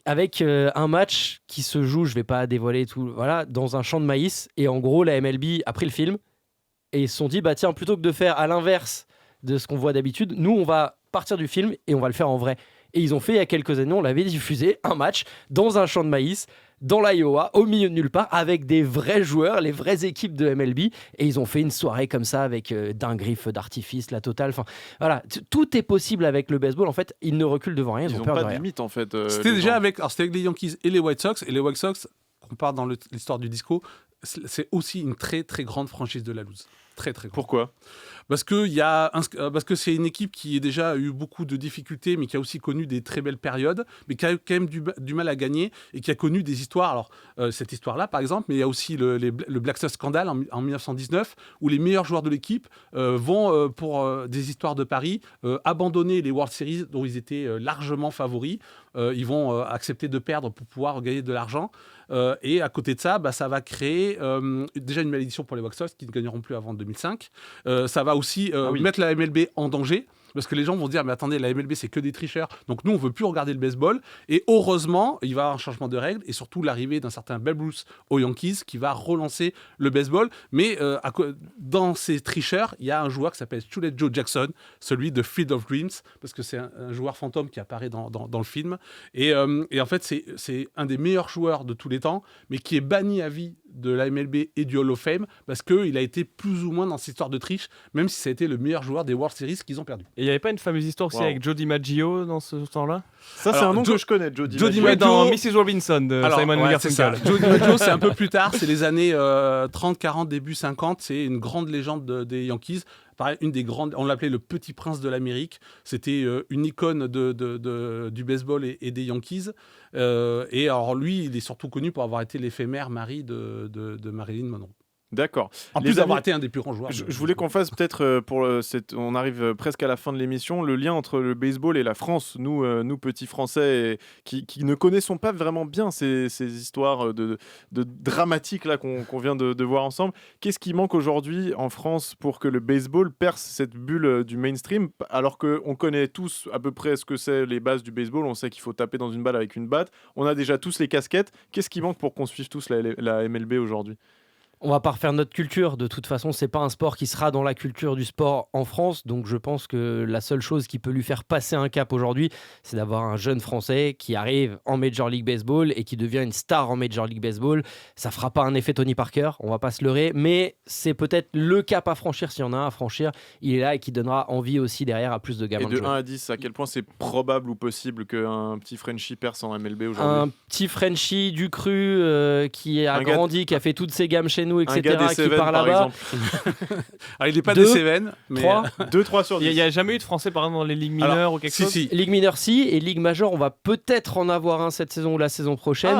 avec un match qui se joue, je vais pas dévoiler tout, voilà, dans un champ de maïs. Et en gros, la MLB a pris le film et ils se sont dit, bah tiens, plutôt que de faire à l'inverse de ce qu'on voit d'habitude. Nous, on va partir du film et on va le faire en vrai. Et ils ont fait il y a quelques années, on l'avait diffusé, un match dans un champ de maïs, dans l'Iowa, au milieu de nulle part, avec des vrais joueurs, les vraies équipes de MLB. Et ils ont fait une soirée comme ça avec dinguerie, feu d'artifice, la totale. Enfin, voilà, tout est possible avec le baseball. En fait, ils ne reculent devant rien, ils ont peur pas de de rien. limite en fait. C'était déjà avec les Yankees et les White Sox. Et les White Sox, qu'on part dans l'histoire du disco, c'est aussi une très très grande franchise de la loose. Très très grande. Pourquoi ? Parce que c'est une équipe qui a déjà eu beaucoup de difficultés, mais qui a aussi connu des très belles périodes, mais qui a eu quand même du mal à gagner et qui a connu des histoires. Alors, cette histoire-là, par exemple, mais il y a aussi le Black Sox Scandal en 1919, où les meilleurs joueurs de l'équipe vont, pour des histoires de paris, abandonner les World Series dont ils étaient largement favoris. Ils vont accepter de perdre pour pouvoir gagner de l'argent. Et à côté de ça, ça va créer déjà une malédiction pour les White Sox qui ne gagneront plus avant 2005. Ça va aussi mettre la MLB en danger. Parce que les gens vont dire, mais attendez, la MLB, c'est que des tricheurs. Donc nous, on ne veut plus regarder le baseball. Et heureusement, il va y avoir un changement de règles et surtout l'arrivée d'un certain Babe Ruth aux Yankees qui va relancer le baseball. Mais dans ces tricheurs, il y a un joueur qui s'appelle Shoeless Joe Jackson, celui de Field of Dreams, parce que c'est un joueur fantôme qui apparaît dans le film. Et en fait, c'est un des meilleurs joueurs de tous les temps, mais qui est banni à vie de la MLB et du Hall of Fame parce qu'il a été plus ou moins dans cette histoire de triche, même si ça a été le meilleur joueur des World Series qu'ils ont perdu. Et il n'y avait pas une fameuse histoire aussi avec Joe DiMaggio dans ce temps-là ? Ça, c'est un nom que je connais, Joe DiMaggio. Ouais, dans Mrs. Robinson de Simon Garfunkel. Joe DiMaggio, c'est un peu plus tard, c'est les années 30, 40, début 50, c'est une grande légende des Yankees. Pareil, une des grandes, on l'appelait le petit prince de l'Amérique. C'était une icône du baseball et des Yankees. Et alors lui, il est surtout connu pour avoir été l'éphémère mari de Marilyn Monroe. D'accord. En plus d'avoir été un des plus grands joueurs. Je voulais qu'on fasse peut-être, on arrive presque à la fin de l'émission, le lien entre le baseball et la France. Nous petits Français qui ne connaissons pas vraiment bien ces histoires de dramatiques là qu'on vient de voir ensemble. Qu'est-ce qui manque aujourd'hui en France pour que le baseball perce cette bulle du mainstream, alors qu'on connaît tous à peu près ce que c'est les bases du baseball, on sait qu'il faut taper dans une balle avec une batte, on a déjà tous les casquettes. Qu'est-ce qui manque pour qu'on suive tous la MLB aujourd'hui ? On va pas refaire notre culture, de toute façon c'est pas un sport qui sera dans la culture du sport en France, donc je pense que la seule chose qui peut lui faire passer un cap aujourd'hui, c'est d'avoir un jeune Français qui arrive en Major League Baseball et qui devient une star en Major League Baseball. Ça fera pas un effet Tony Parker, on va pas se leurrer, mais c'est peut-être le cap à franchir, s'il y en a un à franchir, il est là et qui donnera envie aussi derrière à plus de gamins. Et de 1 à 10, à quel point c'est probable ou possible qu'un petit Frenchie perce en MLB aujourd'hui ? Un petit Frenchie du cru qui a grandi, qui a fait toutes ses gammes chez nous, etc., qui part là-bas. Alors, il n'est pas des Cévennes, mais 2-3 sur 10. Il n'y a jamais eu de Français par exemple dans les ligues mineures ou quelque chose ? Si. Ligue mineure, si, et Ligue majeure, on va peut-être en avoir un cette saison ou la saison prochaine.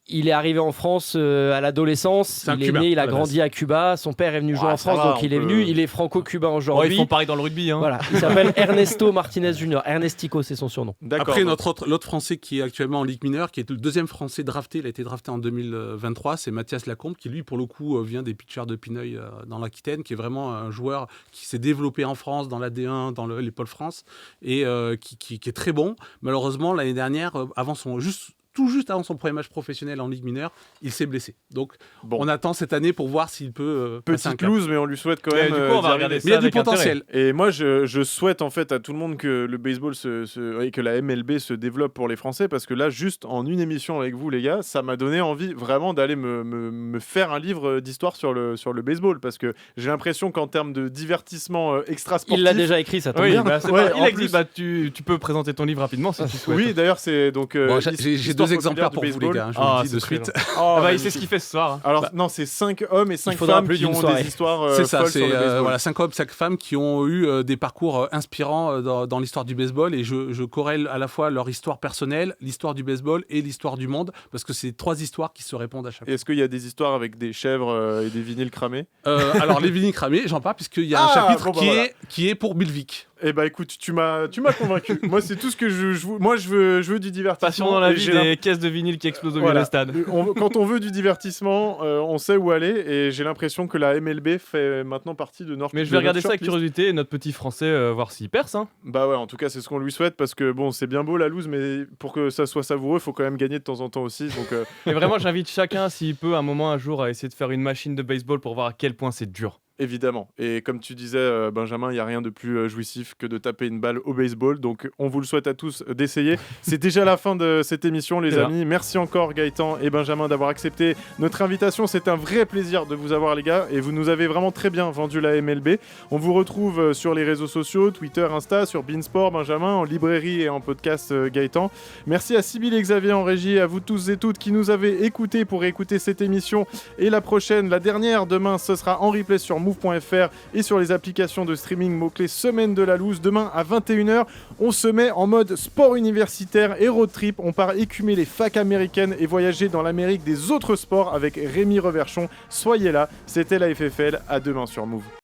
Il est arrivé en France à l'adolescence, il est né, il a grandi à Cuba, son père est venu jouer en France, donc il est venu, il est franco-cubain aujourd'hui. Ils font pareil dans le rugby. Voilà, il s'appelle Ernesto Martinez Jr. Ernestico, c'est son surnom. Après, l'autre Français qui est actuellement en Ligue mineure, qui est le deuxième Français drafté, il a été drafté en 2023, c'est Mathias Lacombe, qui lui, pour le coup, vient des pitchers de Pineuil dans l'Aquitaine, qui est vraiment un joueur qui s'est développé en France, dans la D1, dans les Pôles France, et qui est très bon. Malheureusement, l'année dernière, tout juste avant son premier match professionnel en Ligue mineure, il s'est blessé. Donc, on attend cette année pour voir s'il peut passer un cap. Petite loose, mais on lui souhaite quand même. Du coup, on va regarder ça. Mais il y a du potentiel. Et moi, je souhaite en fait à tout le monde que le baseball et que la MLB se développe pour les Français, parce que là, juste en une émission avec vous, les gars, ça m'a donné envie vraiment d'aller me faire un livre d'histoire sur le baseball, parce que j'ai l'impression qu'en termes de divertissement extra-sportif... Il l'a déjà écrit, ça tombe bien. Il existe. Tu peux présenter ton livre rapidement si tu souhaites. Oui, d'ailleurs, c'est donc... j'ai 2 exemplaires pour vous, les gars, je vous le dis de suite. Il sait ce qu'il fait ce soir. Alors, non, c'est 5 hommes et 5 femmes qui ont des histoires c'est ça, folles sur le baseball. 5 hommes, 5 femmes qui ont eu des parcours inspirants dans l'histoire du baseball, et je corrèle à la fois leur histoire personnelle, l'histoire du baseball et l'histoire du monde, parce que c'est 3 histoires qui se répondent à chaque fois. Est-ce qu'il y a des histoires avec des chèvres et des vinyles cramés ? Alors, les vinyles cramés, j'en parle, puisqu'il y a un chapitre qui est pour Bill Vick. Eh bah écoute, tu m'as convaincu. Moi, c'est tout ce que je veux du divertissement. Passion dans la vie des caisses de vinyle qui explosent au milieu des stades. Quand on veut du divertissement, on sait où aller, et j'ai l'impression que la MLB fait maintenant partie de notre. Mais je vais regarder ça avec curiosité, et notre petit Français, voir s'il perce. Bah ouais, en tout cas, c'est ce qu'on lui souhaite, parce que bon, c'est bien beau la loose, mais pour que ça soit savoureux, faut quand même gagner de temps en temps aussi. Donc. Et vraiment, j'invite chacun, s'il peut, un jour, à essayer de faire une machine de baseball pour voir à quel point c'est dur. Évidemment. Et comme tu disais, Benjamin, il n'y a rien de plus jouissif que de taper une balle au baseball. Donc, on vous le souhaite à tous d'essayer. C'est déjà la fin de cette émission, les amis. Merci encore, Gaëtan et Benjamin, d'avoir accepté notre invitation. C'est un vrai plaisir de vous avoir, les gars. Et vous nous avez vraiment très bien vendu la MLB. On vous retrouve sur les réseaux sociaux, Twitter, Insta, sur Beansport, Benjamin, en librairie et en podcast, Gaëtan. Merci à Sybille et Xavier en régie, à vous tous et toutes qui nous avez écoutés pour écouter cette émission. Et la prochaine, la dernière, demain, ce sera en replay sur move.fr et sur les applications de streaming mots-clés Semaine de la Loose. Demain à 21h, on se met en mode sport universitaire et road trip. On part écumer les facs américaines et voyager dans l'Amérique des autres sports avec Rémi Reverchon. Soyez là, c'était la FFL. À demain sur Move.